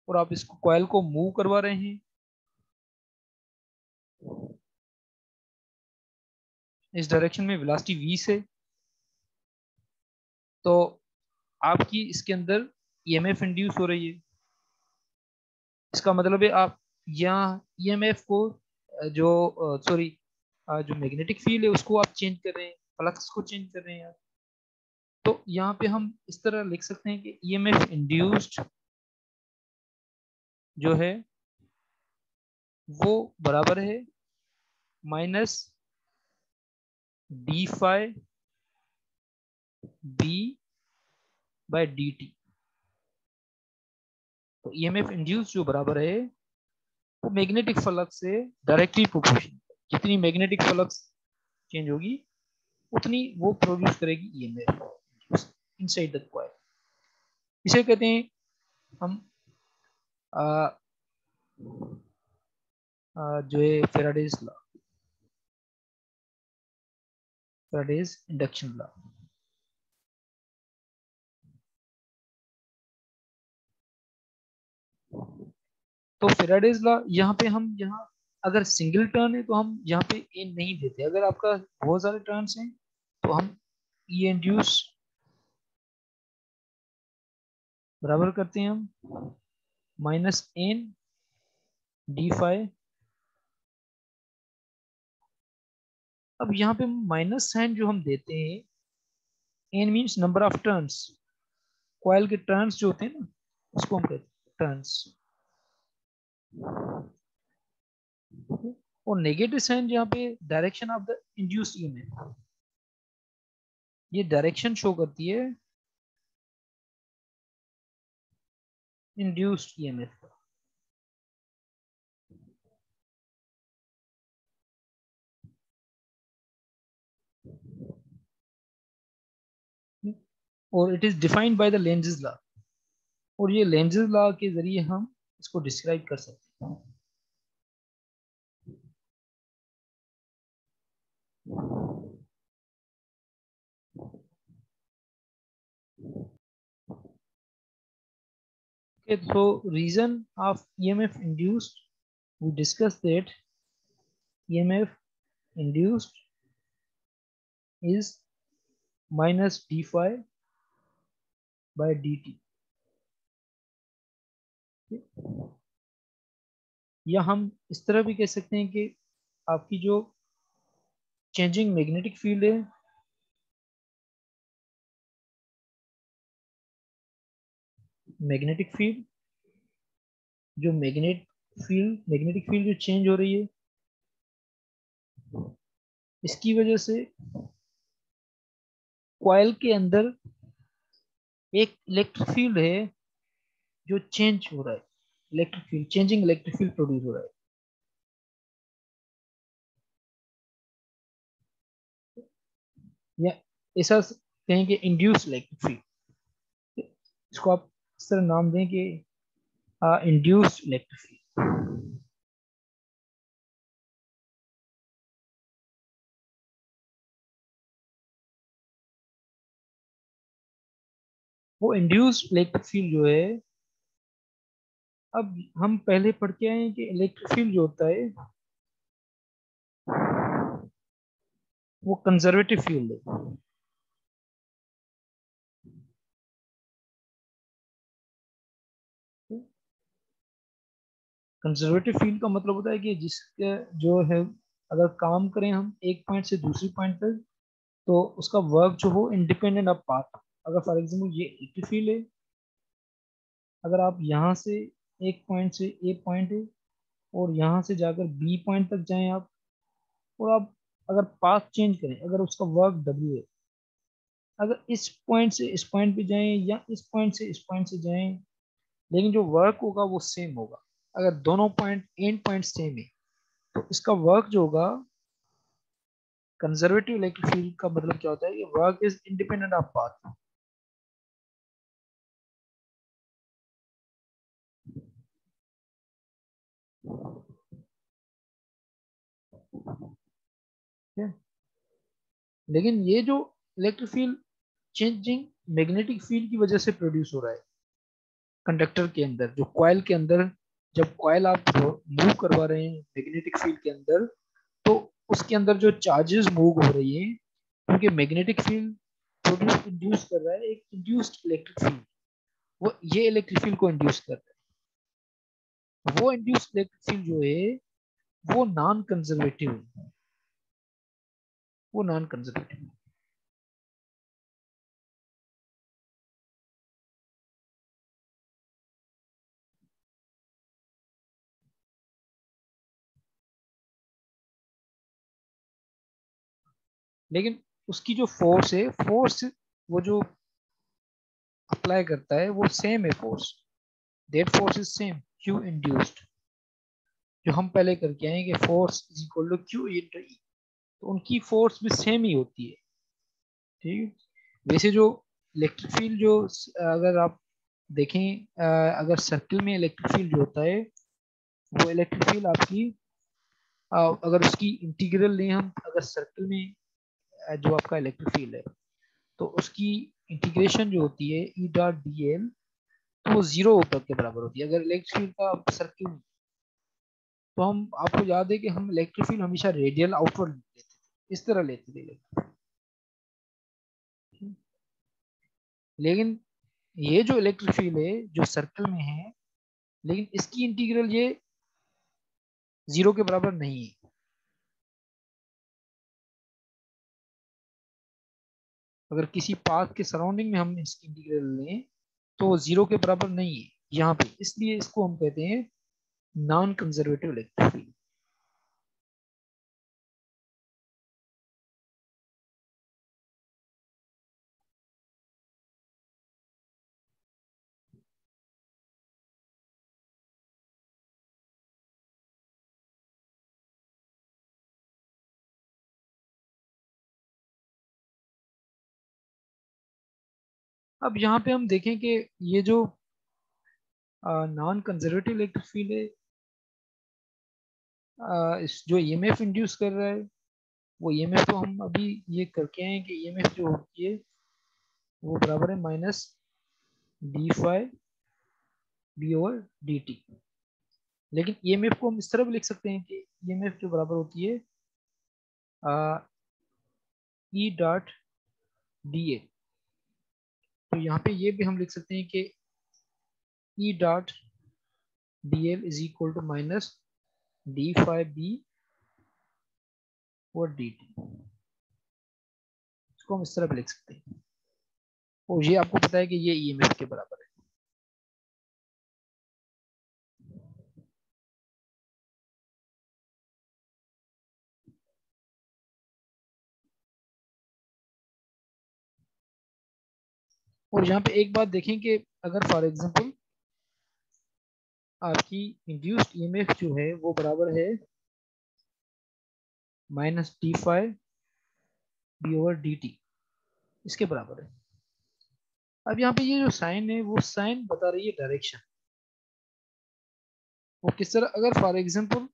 और आप इसको कॉइल को मूव करवा रहे हैं इस डायरेक्शन में वेलोसिटी v से, तो आपकी इसके अंदर ईएमएफ इंड्यूस हो रही है। इसका मतलब है आप यहाँ ईएमएफ को जो सॉरी जो मैग्नेटिक फील्ड है उसको आप चेंज कर रहे हैं, फ्लक्स को चेंज कर रहे हैं आप। तो यहाँ पे हम इस तरह लिख सकते हैं कि ईएमएफ इंड्यूस्ड जो है वो बराबर है minus d phi B by d t. तो ईएमएफ इंड्यूस जो बराबर है वो मैग्नेटिक फ्लक्स से डायरेक्टली प्रोपोर्शनल। जितनी मैग्नेटिक फ्लक्स चेंज होगी उतनी वो प्रोड्यूस करेगी ईएमएफ इनसाइड द कॉइल। इसे कहते हैं हम आ, जो है Faraday's law, Faraday's induction law. तो फेराडेज लॉ यहाँ पे हम यहाँ अगर सिंगल टर्न है तो हम यहाँ पे ए नहीं देते। अगर आपका बहुत सारे टर्न्स हैं तो हम ई इंड्यूस बराबर करते हैं हम माइनस एन डी फाई। अब यहाँ पे माइनस साइन जो हम देते हैं, N means number of turns. Coil के टर्न्स जो होते हैं ना उसको हम कहते हैं टर्न्स। और नेगेटिव साइन यहाँ पे direction of the induced EMF, ये डायरेक्शन शो करती है इंड्यूस्ड ईएमएफ का। और it is defined by the Lenz's law. और ये लेंजेस लॉ के जरिए हम इसको डिस्क्राइब कर सकते हैं। Okay, so reason of EMF induced, we discussed that EMF induced is minus d phi by dt। या हम इस तरह भी कह सकते हैं कि आपकी जो चेंजिंग मैग्नेटिक फील्ड है, मैग्नेटिक फील्ड जो मैग्नेटिक फील्ड जो चेंज हो रही है, इसकी वजह से कॉइल के अंदर एक इलेक्ट्रिक फील्ड है जो चेंज हो रहा है। Electric field, changing electric field produce हो रहा है। या ऐसा कहें कि इंड्यूस इलेक्ट्रिक फील्ड। इसको आप इस तरह नाम दें कि इंड्यूस्ड इलेक्ट्रिक फील्ड। वो इंड्यूस्ड इलेक्ट्रिक फील्ड जो है, अब हम पहले पढ़ के आए हैं कि इलेक्ट्रिक फील्ड जो होता है वो कंजर्वेटिव फील्ड है। कंजर्वेटिव फील्ड का मतलब होता है कि जिसके जो है, अगर काम करें हम एक पॉइंट से दूसरी पॉइंट तक, तो उसका वर्क जो हो इंडिपेंडेंट ऑफ पाथ। अगर फॉर एग्जांपल ये इलेक्ट्रिक फील्ड है, अगर आप यहाँ से एक पॉइंट से ए पॉइंट है और यहाँ से जाकर बी पॉइंट तक जाएं आप, और आप अगर पाथ चेंज करें, अगर उसका वर्क डब्ल्यू है, अगर इस पॉइंट से इस पॉइंट पे जाएं या इस पॉइंट से इस पॉइंट से जाएं, लेकिन जो वर्क होगा वो सेम होगा। अगर दोनों पॉइंट एंड पॉइंट सेम है, तो इसका वर्क जो होगा, कंजर्वेटिव इलेक्ट्रिक फील्ड का मतलब क्या होता है कि work is independent of path. लेकिन ये जो electric field changing magnetic field की वजह से प्रोड्यूस हो रहा है कंडक्टर के अंदर, जो कॉइल के अंदर, जब कॉइल आप मूव करवा रहे हैं मैग्नेटिक फील्ड के अंदर, तो उसके अंदर जो चार्जेस मूव हो रही है, क्योंकि मैग्नेटिक फील्ड प्रोड्यूस इंड्यूस कर रहा है एक इंड्यूस्ड इलेक्ट्रिक फील्ड, वो ये इलेक्ट्रिक फील्ड को इंड्यूस कर रहा है। वो इंड्यूस्ड इलेक्ट्रिक फील्ड जो है वो नॉन कंजर्वेटिव है, वो नॉन कंजर्वेटिव है। लेकिन उसकी जो फोर्स है, फोर्स वो जो अप्लाई करता है वो सेम है force, that force is same, Q induced, जो हम पहले करके आए कि force is equal to Q into E, तो उनकी फोर्स भी सेम ही होती है। ठीक है। वैसे जो इलेक्ट्रिक फील्ड जो अगर आप देखें, अगर सर्किल में इलेक्ट्रिक फील्ड जो होता है, वो इलेक्ट्रिक फील्ड आपकी अगर उसकी इंटीग्रल लें हम, अगर सर्किल में जो आपका इलेक्ट्रिक फील्ड है, तो उसकी इंटीग्रेशन जो होती है ई डॉट डी एल, तो वो जीरो तक के बराबर होती है अगर इलेक्ट्रिक फील्ड का सर्किल में। तो हम, आपको याद है कि हम इलेक्ट्रिक फील्ड हमेशा रेडियल आउटवर्ड लेते थे, इस तरह लेते थे। लेकिन ये जो इलेक्ट्रिक फील्ड है जो सर्कल में है, लेकिन इसकी इंटीग्रल ये जीरो के बराबर नहीं है। अगर किसी पाथ के सराउंडिंग में हम इसकी इंटीग्रल लें, तो वो जीरो के बराबर नहीं है यहाँ पे, इसलिए इसको हम कहते हैं नॉन कंजर्वेटिव इलेक्ट्रिक फील्ड। अब यहाँ पे हम देखें कि ये जो नॉन कंजर्वेटिव इलेक्ट्रिक फील्ड है, इस जो ईएमएफ इंड्यूस कर रहा है, वो ईएमएफ तो हम अभी ये करके आए हैं कि ईएमएफ जो होती है वो बराबर है minus d phi B over d t. लेकिन ईएमएफ को हम इस तरह भी लिख सकते हैं कि ईएमएफ जो बराबर होती है ई डॉट डी ए। तो यहाँ पे ये भी हम लिख सकते हैं कि E dot d l is equal to minus d phi B और डी टी। इसको हम इस तरह भी लिख सकते हैं, और ये आपको पता है कि ये ईएमएफ के बराबर है। और यहाँ पे एक बात देखें कि अगर फॉर एग्जांपल आपकी इंड्यूस्ड ईएमएफ जो है वो बराबर है minus d phi B over d t, इसके बराबर है। अब यहाँ पे ये जो साइन है वो साइन बता रही है डायरेक्शन। वो किस तरह, अगर फॉर एग्जांपल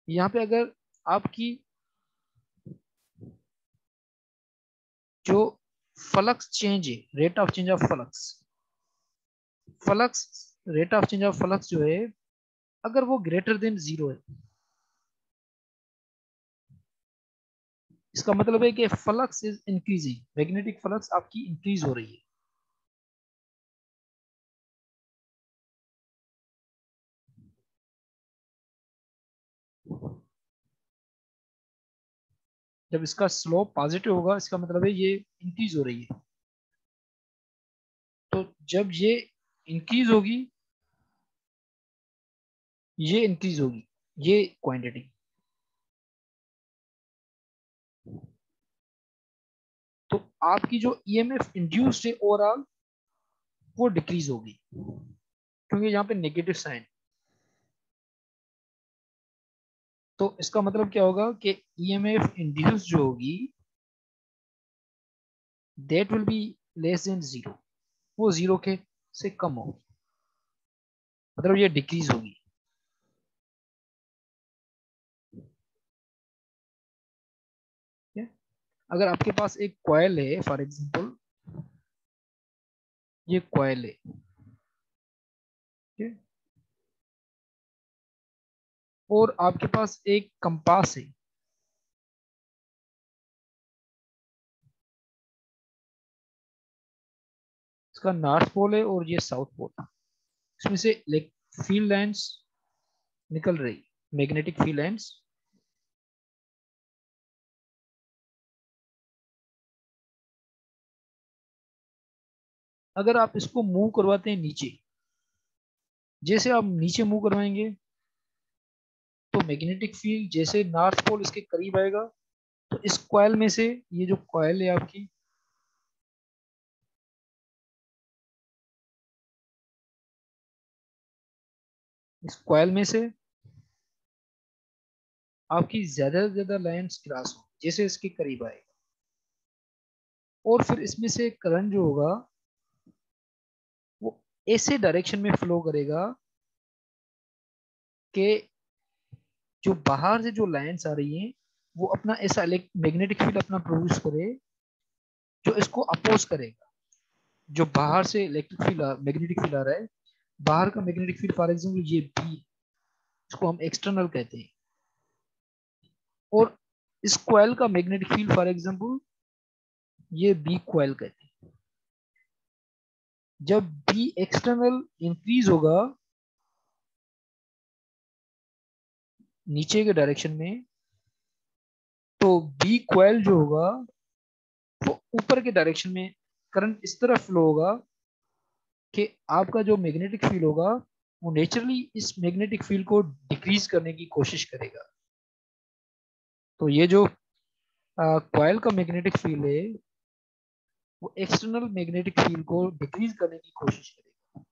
यहाँ पे अगर आपकी जो फ्लक्स चेंज है, rate of change of flux, flux rate of change of flux जो है अगर वो ग्रेटर देन 0 है, इसका मतलब है कि flux is increasing, magnetic flux आपकी इंक्रीज हो रही है। जब इसका स्लोप पॉजिटिव होगा इसका मतलब है ये इंक्रीज हो रही है। तो जब ये इंक्रीज होगी ये क्वांटिटी, तो आपकी जो ईएमएफ इंड्यूस्ड है ओवरऑल वो डिक्रीज होगी, क्योंकि यहाँ पे नेगेटिव साइन। तो इसका मतलब क्या होगा कि ईएमएफ इंड्यूस जो होगी that will be less than 0, वो 0 के से कम होगी, मतलब ये डिक्रीज होगी। ठीक है? अगर आपके पास एक कॉइल है फॉर एग्जांपल, ये कॉइल है, ठीक है? और आपके पास एक कंपास है, इसका नॉर्थ पोल है और ये साउथ पोल है, इसमें से फील्ड लाइंस निकल रही, मैग्नेटिक फील्ड लाइंस। अगर आप इसको मूव करवाते हैं नीचे, जैसे आप नीचे मूव करवाएंगे तो मैग्नेटिक फील्ड जैसे नॉर्थ पोल इसके करीब आएगा, तो इस कॉइल में से, ये जो कॉइल है आपकी, इस कॉइल में से आपकी ज्यादा से ज्यादा लाइंस क्रॉस हो जैसे इसके करीब आएगा, और फिर इसमें से करंट जो होगा वो ऐसे डायरेक्शन में फ्लो करेगा कि जो बाहर से जो लाइंस आ रही हैं वो अपना ऐसा मैग्नेटिक फील्ड अपना प्रोड्यूस करे जो इसको अपोज करेगा। जो बाहर से इलेक्ट्रिक फील्ड मैग्नेटिक फील्ड आ रहा है, बाहर का मैग्नेटिक फील्ड फॉर एग्जांपल ये बी, इसको हम एक्सटर्नल कहते हैं, और इस कॉइल का मैग्नेटिक फील्ड फॉर एग्जांपल ये बी कॉइल कहते हैं। जब बी एक्सटर्नल इंक्रीज होगा नीचे के डायरेक्शन में, तो बी कॉइल जो होगा वो ऊपर के डायरेक्शन में करंट इस तरह फ्लो होगा कि आपका जो मैग्नेटिक फील्ड होगा वो नेचुरली इस मैग्नेटिक फील्ड को डिक्रीज करने की कोशिश करेगा। तो ये जो कॉइल का मैग्नेटिक फील्ड है वो एक्सटर्नल मैग्नेटिक फील्ड को डिक्रीज करने की कोशिश करेगा।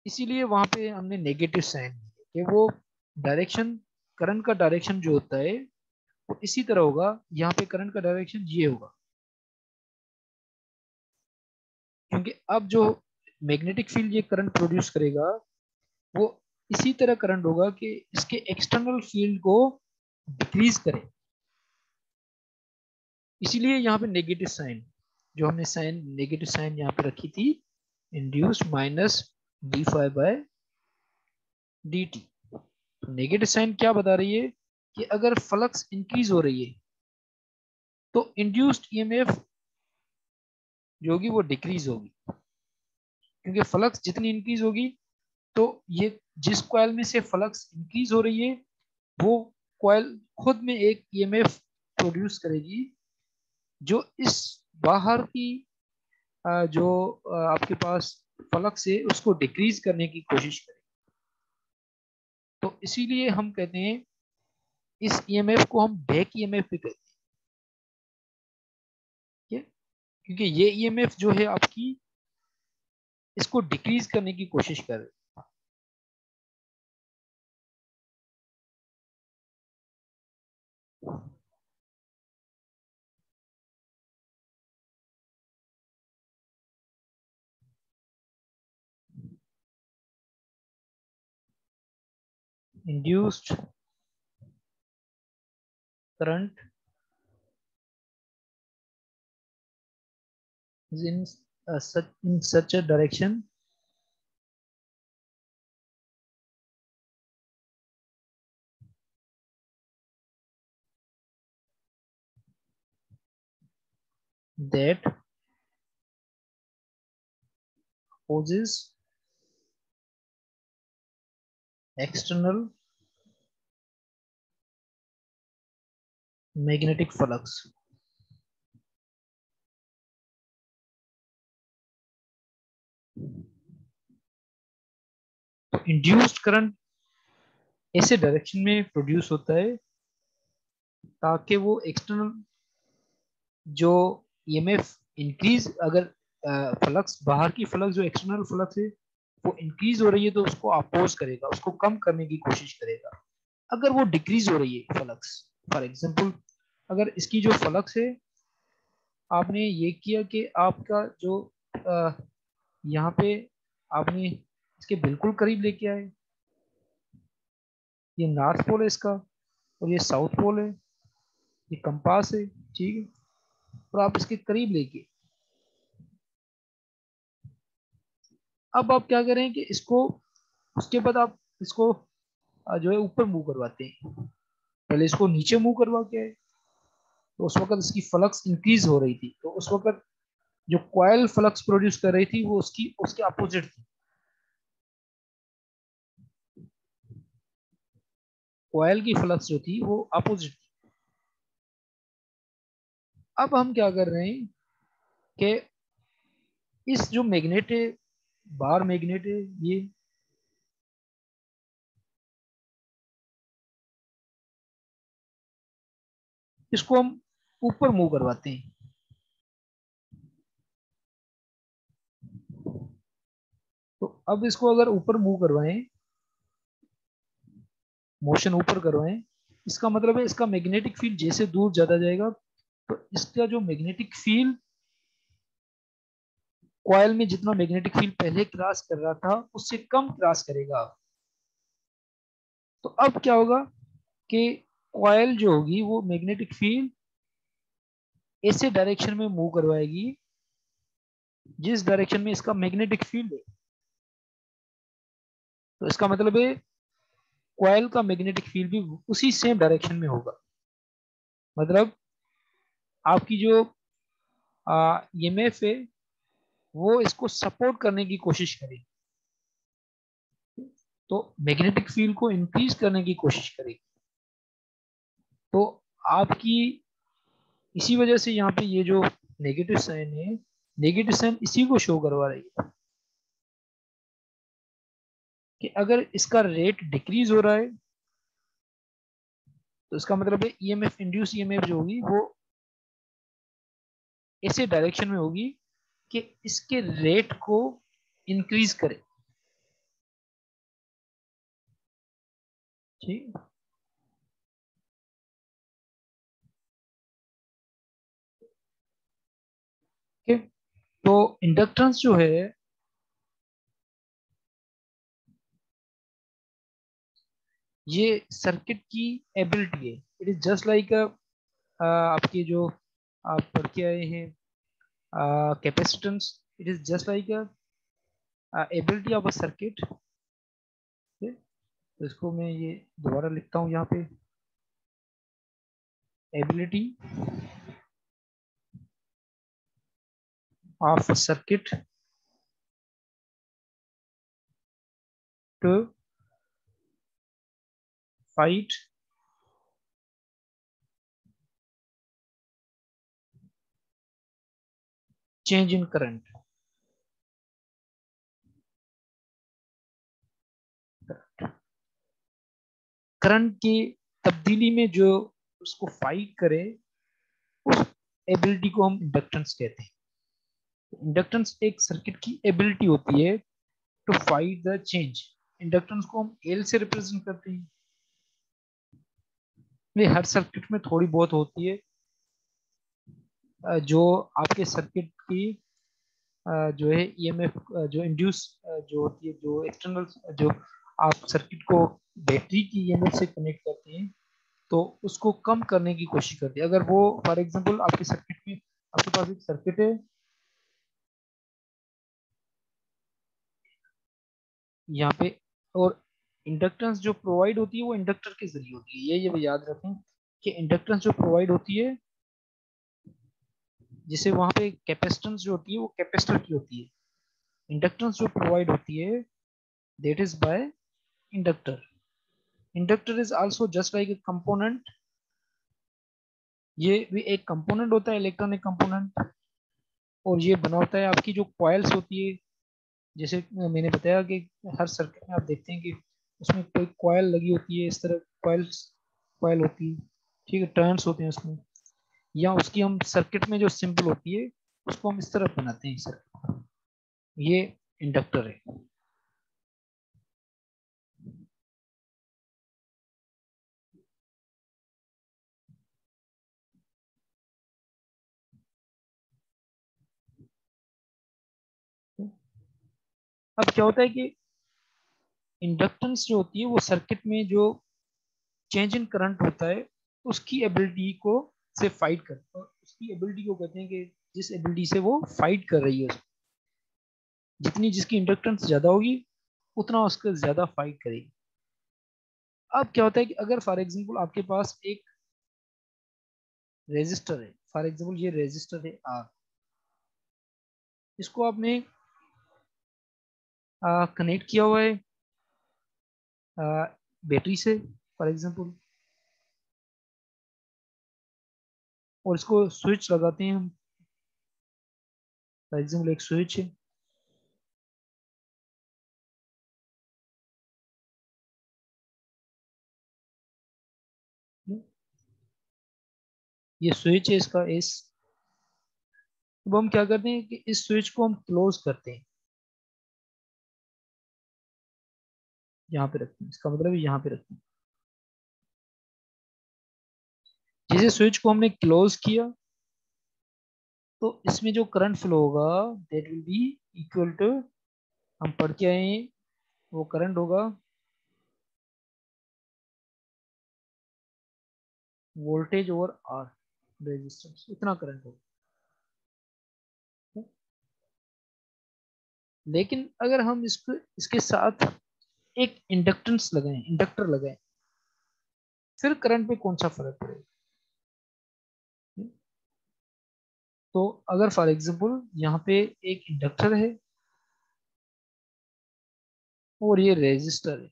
इसीलिए वहां पे हमने नेगेटिव साइन कि वो डायरेक्शन, करंट का डायरेक्शन जो होता है वो इसी तरह होगा, यहाँ पे करंट का डायरेक्शन ये होगा, क्योंकि अब जो मैग्नेटिक फील्ड ये करंट प्रोड्यूस करेगा वो इसी तरह करंट होगा कि इसके एक्सटर्नल फील्ड को डिक्रीज करे। इसीलिए यहाँ पे नेगेटिव साइन, जो हमने साइन नेगेटिव साइन यहाँ पे रखी थी, induce minus d five by d t. Negative sign क्या बता रही है कि अगर फ्लक्स इंक्रीज हो रही है तो इंड्यूस्ड ईएमएफ जो होगी वो डिक्रीज होगी, क्योंकि फ्लक्स जितनी इंक्रीज होगी तो ये जिस कॉइल में से फ्लक्स इंक्रीज हो रही है वो कॉइल खुद में एक ईएमएफ प्रोड्यूस करेगी जो इस बाहर की जो आपके पास फ्लक्स है उसको डिक्रीज करने की कोशिश करेगी। तो इसीलिए हम कहते हैं इस ईएमएफ को हम बैक ईएमएफ भी कहते हैं, क्योंकि ये ईएमएफ जो है आपकी इसको डिक्रीज करने की कोशिश कर रही है। induced current is in such a direction that opposes external magnetic flux. तो इंड्यूस्ड करंट ऐसे डायरेक्शन में प्रोड्यूस होता है ताकि वो एक्सटर्नल जो ईएमएफ इंक्रीज, अगर फ्लक्स बाहर की फ्लक्स जो एक्सटर्नल फ्लक्स है वो इंक्रीज हो रही है तो उसको अपोज करेगा, उसको कम करने की कोशिश करेगा। अगर वो डिक्रीज हो रही है फ्लक्स, फॉर एग्जांपल अगर इसकी जो फ्लक्स है, आपने ये किया कि आपका जो यहाँ पे आपने इसके बिल्कुल करीब लेके आए, ये नॉर्थ पोल है इसका और ये साउथ पोल है, ये कंपास है, ठीक है, और आप इसके करीब लेके, अब आप क्या करें कि इसको, उसके बाद आप इसको जो है ऊपर मूव करवाते हैं। पहले इसको नीचे मूव करवा के आए तो उस वक्त इसकी फ्लक्स इंक्रीज हो रही थी, तो उस वक्त जो कॉइल फ्लक्स प्रोड्यूस कर रही थी वो उसकी उसके अपोजिट थी। कॉइल की फ्लक्स जो थी वो अपोजिट थी। अब हम क्या कर रहे हैं कि इस जो मैग्नेट है, बार मैग्नेट है ये, इसको हम ऊपर मूव करवाते हैं। तो अब इसको अगर ऊपर मूव करवाएं, मोशन ऊपर करवाएं, इसका मतलब है इसका मैग्नेटिक फील्ड जैसे दूर ज्यादा जाएगा तो इसका जो मैग्नेटिक फील्ड कॉइल में जितना मैग्नेटिक फील्ड पहले क्रॉस कर रहा था उससे कम क्रॉस करेगा। तो अब क्या होगा कि कॉइल जो होगी वो मैग्नेटिक फील्ड ऐसे डायरेक्शन में मूव करवाएगी जिस डायरेक्शन में इसका मैग्नेटिक फील्ड है। तो इसका मतलब है कॉइल का मैग्नेटिक फील्ड भी उसी सेम डायरेक्शन में होगा। मतलब आपकी जो ईएमएफ है वो इसको सपोर्ट करने की कोशिश करेगी, तो मैग्नेटिक फील्ड को इंक्रीज करने की कोशिश करेगी। तो आपकी इसी वजह से यहाँ पे ये जो नेगेटिव साइन है, नेगेटिव साइन इसी को शो करवा रही है कि अगर इसका रेट डिक्रीज हो रहा है तो इसका मतलब है ईएमएफ, इंड्यूस ईएमएफ जो होगी वो ऐसे डायरेक्शन में होगी कि इसके रेट को इंक्रीज करे। ठीक, ओके। तो इंडक्टेंस जो है ये सर्किट की एबिलिटी है। इट इज जस्ट लाइक आपके जो आप पढ़ के आए हैं capacitance, it is just like ability of a circuit. तो इसको मैं ये दोबारा लिखता हूँ यहाँ पे, ability of a circuit to fight change in current. Current की तब्दीली में जो उसको फाइट करे उस एबिलिटी को हम इंडक्टेंस कहते हैं। इंडक्टेंस एक सर्किट की एबिलिटी होती है to fight the change. Inductance को हम एल से रिप्रेजेंट करते हैं। ये हर सर्किट में थोड़ी बहुत होती है जो आपके सर्किट की जो है ईएमएफ जो इंड्यूस जो होती है, जो एक्सटर्नल जो आप सर्किट को बैटरी की ईएमएफ से कनेक्ट करते हैं तो उसको कम करने की कोशिश करते हैं। अगर वो फॉर एग्जांपल आपके सर्किट में, आपके पास एक सर्किट है यहाँ पे, और इंडक्टेंस जो प्रोवाइड होती है वो इंडक्टर के जरिए होती है। ये याद रखें कि इंडक्टेंस जो प्रोवाइड होती है, जिसे वहां पे कैपेसिटेंस जो होती है वो कैपेसिटर की होती है। इंडक्टेंस जो प्रोवाइड होती है that is by inductor. Inductor is also just like a component. ये भी एक कंपोनेंट होता है, इलेक्ट्रॉनिक कंपोनेंट, और ये बना होता है आपकी जो कॉइल्स होती है। जैसे मैंने बताया कि हर सर्किट में आप देखते हैं कि उसमें कोई कॉइल लगी होती है, इस तरह कॉइल्स, कॉइल होती है, ठीक है, टर्न्स होते हैं उसमें, या उसकी हम सर्किट में जो सिंबल होती है उसको हम इस तरह बनाते हैं सर्किट। ये इंडक्टर है। अब क्या होता है कि इंडक्टेंस जो होती है वो सर्किट में जो चेंज इन करंट होता है उसकी एबिलिटी को से फाइट कर, और उसकी एबिलिटी को कहते हैं कि जिस एबिलिटी से वो फाइट कर रही है, जितनी जिसकी इंडक्टेंस ज्यादा होगी उतना उसका ज्यादा फाइट करेगी। अब क्या होता है कि अगर फॉर एग्जांपल आपके पास एक रेजिस्टर है, फॉर एग्जांपल ये रेजिस्टर है आर, इसको आपने कनेक्ट किया हुआ है बैटरी से फॉर एग्जांपल, और इसको स्विच लगाते हैं हम, फॉर एग्जांपल एक स्विच है, ये स्विच है इसका एस। अब हम क्या करते हैं कि इस स्विच को हम क्लोज करते हैं, यहाँ पे रखते हैं, इसका मतलब यहाँ पे रखते हैं। जैसे स्विच को हमने क्लोज किया तो इसमें जो करंट फ्लो होगा that will be equal to, हम पढ़ के आए हैं, वो करंट होगा वोल्टेज ओवर आर रेजिस्टेंस, इतना करंट होगा। लेकिन अगर हम इसको इसके साथ एक इंडक्टेंस लगाएं, इंडक्टर लगाएं, फिर करंट पे कौन सा फर्क पड़ेगा? तो अगर फॉर एग्जांपल यहाँ पे एक इंडक्टर है और ये रेजिस्टर है,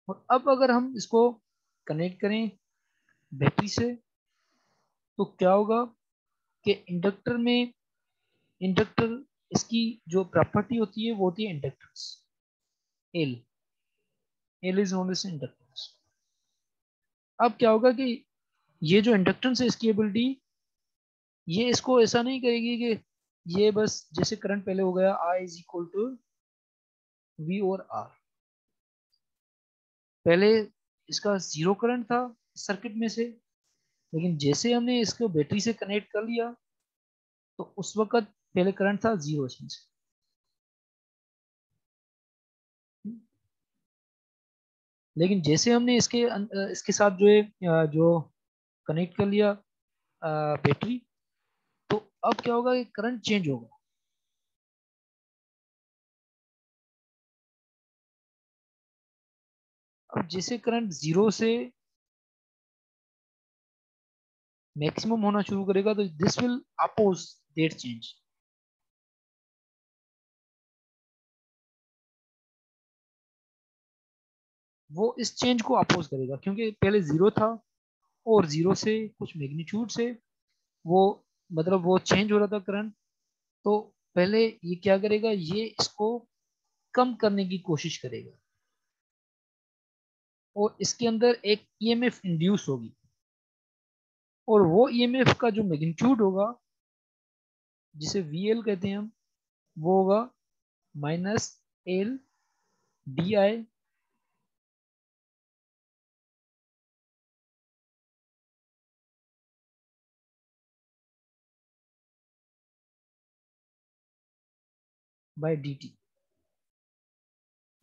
और अब अगर हम इसको कनेक्ट करें बैटरी से तो क्या होगा कि इंडक्टर में, इंडक्टर, इसकी जो प्रॉपर्टी होती है वो होती है inductance, L, L is known as inductance. अब क्या होगा कि ये जो इंडक्टेंस है इसकी एबिलिटी, ये इसको ऐसा नहीं करेगी कि ये बस जैसे करंट पहले हो गया I is equal to we और आर, पहले इसका जीरो करंट था सर्किट में से, लेकिन जैसे हमने इसको बैटरी से कनेक्ट कर लिया तो उस वक्त पहले करंट था जीरो इसमें से। लेकिन जैसे हमने इसके साथ जो है जो कनेक्ट कर लिया बैटरी, तो अब क्या होगा कि करंट चेंज होगा। अब जैसे करंट जीरो से मैक्सिमम होना शुरू करेगा तो this will oppose that change, वो इस चेंज को अपोज करेगा, क्योंकि पहले जीरो था और जीरो से कुछ मैग्नीट्यूड से वो, मतलब वो चेंज हो रहा था करंट, तो पहले ये क्या करेगा, ये इसको कम करने की कोशिश करेगा और इसके अंदर एक ईएमएफ इंड्यूस होगी, और वो ईएमएफ का जो मैग्नीट्यूड होगा जिसे वीएल कहते हैं हम, वो होगा minus L d I by d t.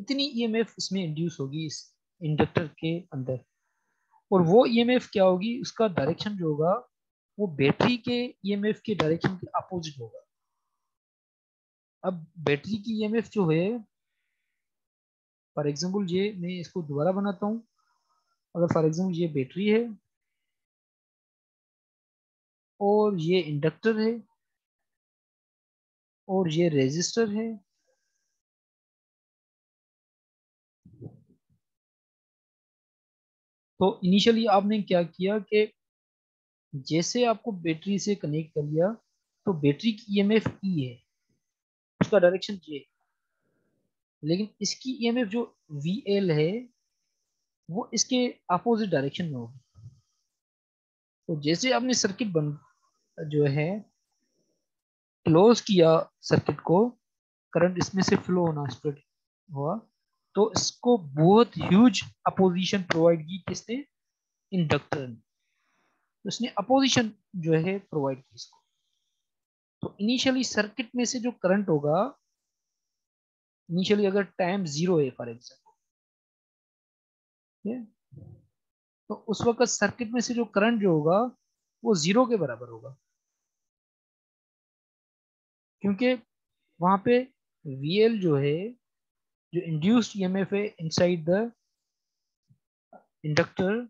इतनी ईएमएफ इसमें इंड्यूस होगी इस इंडक्टर के अंदर। और वो ईएमएफ क्या होगी, उसका डायरेक्शन जो होगा वो बैटरी के ईएमएफ के डायरेक्शन के अपोजिट होगा। अब बैटरी की ईएमएफ जो है, फॉर एग्जांपल ये मैं इसको दोबारा बनाता हूँ। अगर फॉर एग्जांपल ये बैटरी है और ये इंडक्टर है और ये रेजिस्टर है, तो इनिशियली आपने क्या किया कि जैसे आपको बैटरी से कनेक्ट कर लिया तो बैटरी की ईएमएफ ई है, उसका डायरेक्शन ये है। लेकिन इसकी ईएमएफ जो वी एल है वो इसके अपोजिट डायरेक्शन में होगी। तो जैसे आपने सर्किट बन जो है क्लोज किया सर्किट को, करंट इसमें से फ्लो होना स्टार्ट हुआ, तो इसको बहुत ह्यूज अपोजिशन प्रोवाइड की किसने, इंडक्टर ने। तो इसने अपोजिशन जो है प्रोवाइड की इसको। तो इनिशियली सर्किट में से जो करंट होगा, इनिशियली अगर टाइम जीरो है फॉर एग्जाम्पल, तो उस वक्त सर्किट में से जो करंट जो होगा वो जीरो के बराबर होगा, क्योंकि वहां पे वीएल जो है, जो इंड्यूस्ड ईएमएफ है इनसाइड द इंडक्टर,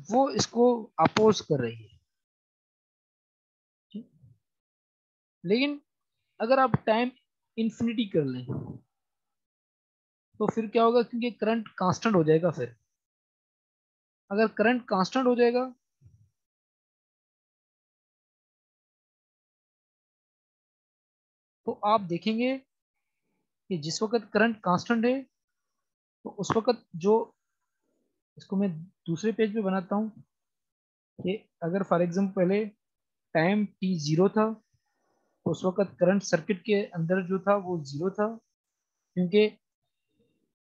वो इसको अपोज कर रही है। लेकिन अगर आप टाइम इंफिनिटी कर लें तो फिर क्या होगा, क्योंकि करंट कांस्टेंट हो जाएगा। फिर अगर करंट कांस्टेंट हो जाएगा तो आप देखेंगे कि जिस वक्त करंट कांस्टेंट है तो उस वक्त जो, इसको मैं दूसरे पेज पे बनाता हूँ कि अगर फॉर एग्जाम्पल पहले टाइम टी जीरो था तो उस वक्त करंट सर्किट के अंदर जो था वो जीरो था, क्योंकि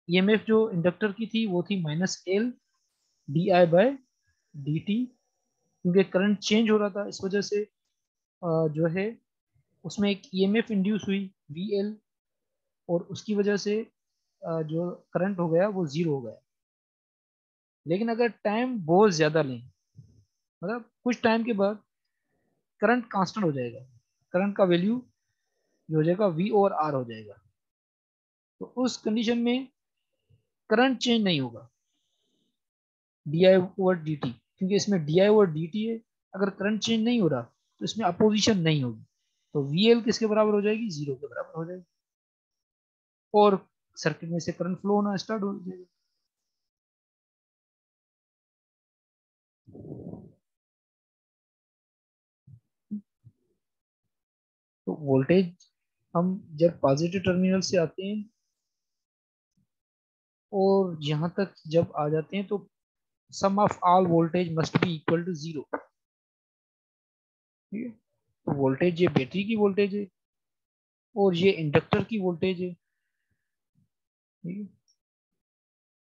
ईएमएफ जो इंडक्टर की थी वो थी minus L d I by d t, क्योंकि करंट चेंज हो रहा था। इस वजह से जो है उसमें एक ईएमएफ इंड्यूस हुई वी एल, और उसकी वजह से जो करंट हो गया वो जीरो हो गया। लेकिन अगर टाइम बहुत ज्यादा लें, मतलब कुछ टाइम के बाद करंट कांस्टेंट हो जाएगा, करंट का वैल्यू जो हो जाएगा वी और आर हो जाएगा। तो उस कंडीशन में करंट चेंज नहीं होगा D I over d t, क्योंकि इसमें D I over d T है। अगर करंट चेंज नहीं हो रहा तो इसमें अपोजिशन नहीं होगी, तो वी एल किसके बराबर हो जाएगी, जीरो के बराबर हो जाएगी, और सर्किट में से करंट फ्लो होना स्टार्ट हो जाएगा। तो वोल्टेज हम जब पॉजिटिव टर्मिनल से आते हैं और यहाँ तक जब आ जाते हैं तो sum of all voltage must be equal to zero. ठीक है, तो वोल्टेज ये बैटरी की वोल्टेज है और ये इंडक्टर की वोल्टेज है। ठीक है,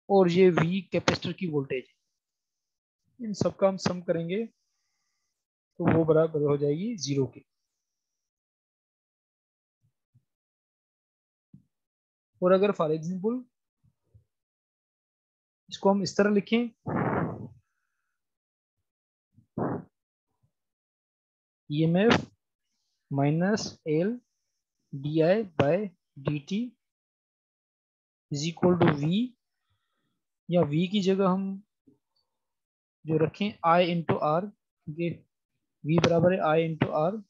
और ये वी कैपेसिटर की वोल्टेज है। इन सबका हम सम करेंगे तो वो बराबर हो जाएगी जीरो के। और अगर फॉर एग्जाम्पल इसको हम इस तरह लिखें, EMF minus L d I by d T is equal to V, या वी की जगह हम जो रखें आई इंटू आर, क्योंकि वी बराबर है आई इंटू आर।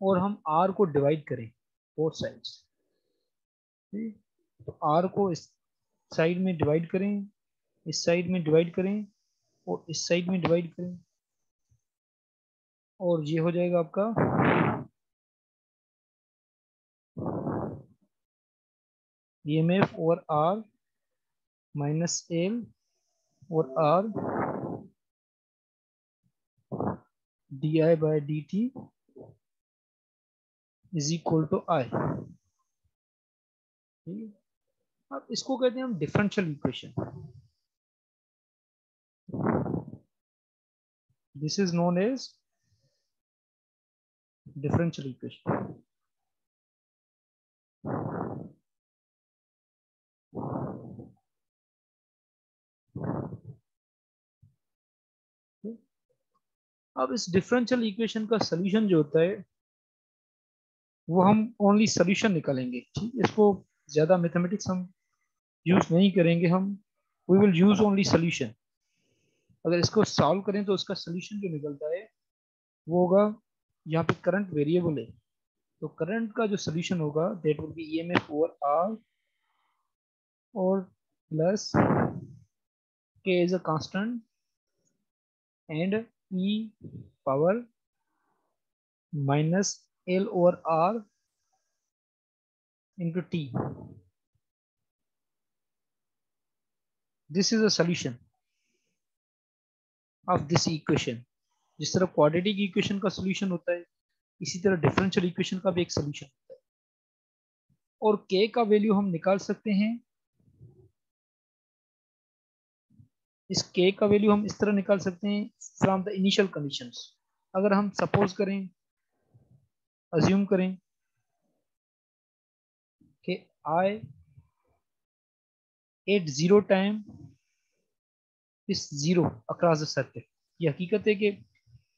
और हम आर को डिवाइड करें बोथ साइड्स। तो आर को इस साइड में डिवाइड करें, इस साइड में डिवाइड करें और इस साइड में डिवाइड करें, और ये हो जाएगा आपका ईएमएफ और आर माइनस एल और R D I by D T is equal to I. अब इसको कहते हैं हम differential equation. This is known as differential equation. अब इस डिफरेंशियल इक्वेशन का सोल्यूशन जो होता है वो हम ओनली सोल्यूशन निकालेंगे। ठीक, इसको ज्यादा मैथमेटिक्स हम यूज नहीं करेंगे। हम we will use only solution. अगर इसको सॉल्व करें तो उसका सोल्यूशन जो निकलता है वो होगा, यहाँ पे करंट वेरिएबल है तो करंट का जो सोल्यूशन होगा that will be EMF over R और plus k is a constant and e power minus L over R into t. This is a solution of this equation. जिस तरह quadratic equation का solution होता है इसी तरह differential equation का भी एक सॉल्यूशन होता है। और k का वैल्यू हम निकाल सकते हैं। इस k का वैल्यू हम इस तरह निकाल सकते हैं फ्रॉम द इनिशियल कंडीशंस। अगर हम सपोज करें, अज्यूम करें कि I एट जीरो टाइम इस जीरो अक्रॉस द सर्किट। ये हकीकत है कि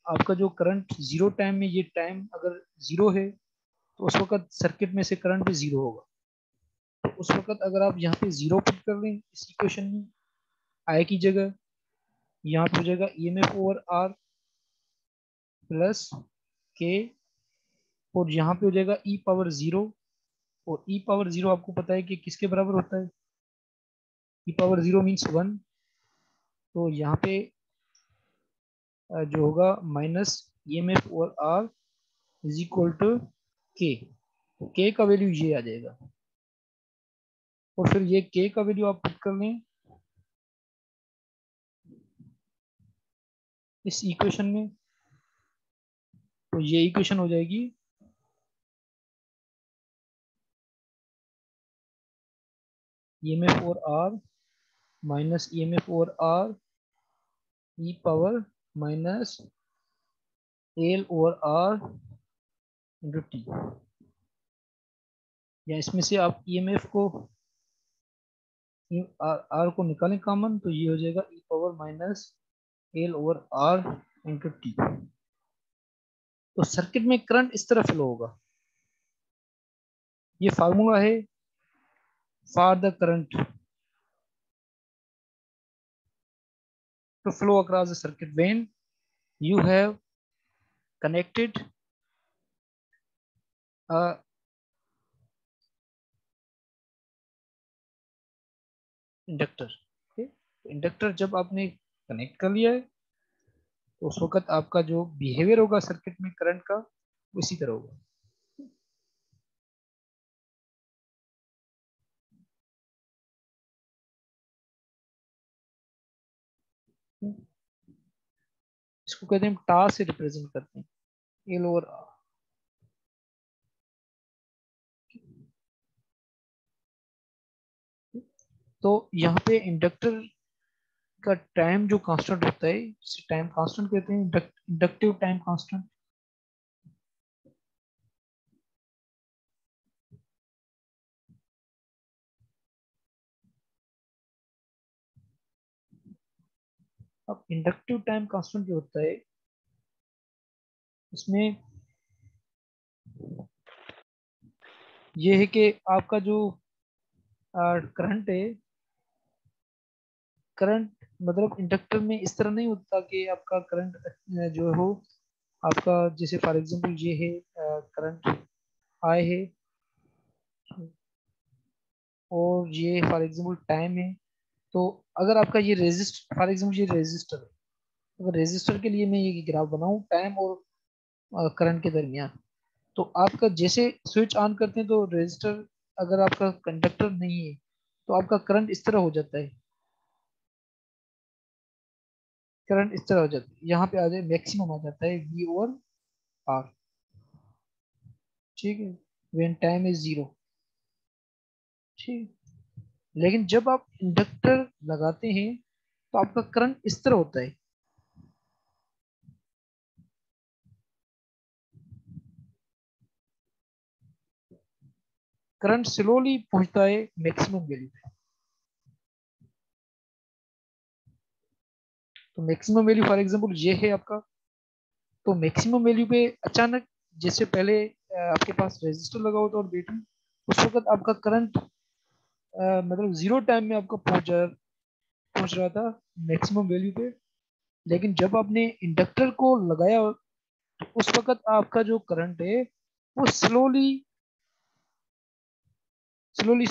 आपका जो करंट जीरो टाइम में, ये टाइम अगर जीरो है तो उस वक्त सर्किट में से करंट भी जीरो होगा। तो उस वक्त अगर आप यहाँ पे जीरो पुट कर लें इस इक्वेशन में, आई की जगह यहाँ पे हो जाएगा ईएमएफ ओवर आर प्लस के, और यहाँ पे हो जाएगा ई पावर जीरो। और ई पावर जीरो आपको पता है कि किसके बराबर होता है, e power zero means one. तो यहाँ पे जो होगा minus EMF over R is equal to k. तो के का वैल्यू ये आ जाएगा और फिर ये के का वैल्यू आप पुट कर लें इस इक्वेशन में, तो ये इक्वेशन हो जाएगी EMF over R minus EMF over R e power minus L over R into t. या इसमें से आप ईएमएफ को आर को निकालें कॉमन तो ये हो जाएगा E power minus L over R into T. तो सर्किट में करंट इस तरह फ्लो होगा। ये फार्मूला है for the current to flow across the circuit when you have connected a inductor. Inductor जब आपने कनेक्ट कर लिया है तो उस वक्त आपका जो बिहेवियर होगा सर्किट में करंट का वो इसी तरह होगा। इसको कहते हैं टा से रिप्रेजेंट करते हैं एल ओवर आर। तो यहाँ पे इंडक्टर का टाइम जो कांस्टेंट होता है इसे टाइम कांस्टेंट कहते हैं, इंडक्टिव टाइम कांस्टेंट। अब इंडक्टिव टाइम कांस्टेंट जो होता है इसमें ये है कि आपका जो करंट है, करंट मतलब इंडक्टर में इस तरह नहीं होता कि आपका करंट जो हो आपका, जैसे फॉर एग्जांपल ये है करंट आई है और ये फॉर एग्जांपल टाइम है। तो अगर आपका ये रेजिस्ट फॉर एग्जांपल ये रेजिस्टर है, अगर रेजिस्टर के लिए मैं ये ग्राफ बनाऊं टाइम और करंट के दरमियान, तो आपका जैसे स्विच ऑन करते हैं तो रेजिस्टर, अगर आपका कंडक्टर नहीं है तो आपका करंट इस तरह हो जाता है, करंट इस तरह हो जाता है, यहाँ पे आ जाए मैक्सिमम आ जाता है वी ओवर आर। ठीक है, व्हेन टाइम इज जीरो। ठीक, लेकिन जब आप इंडक्टर लगाते हैं तो आपका करंट इस तरह होता है, करंट स्लोली पहुंचता है मैक्सिमम वैल्यू पे। तो मैक्सिमम वैल्यू फॉर एग्जांपल ये है आपका, तो मैक्सिमम वैल्यू पे अचानक, जैसे पहले आपके पास रेजिस्टर लगा होता और बैटरी, उस वक्त आपका करंट मतलब जीरो टाइम में आपका पहुंच रहा था मैक्सिमम वैल्यू पे। लेकिन जब आपने इंडक्टर को लगाया तो उस वक्त आपका जो करंट है वो स्लोली स्लोली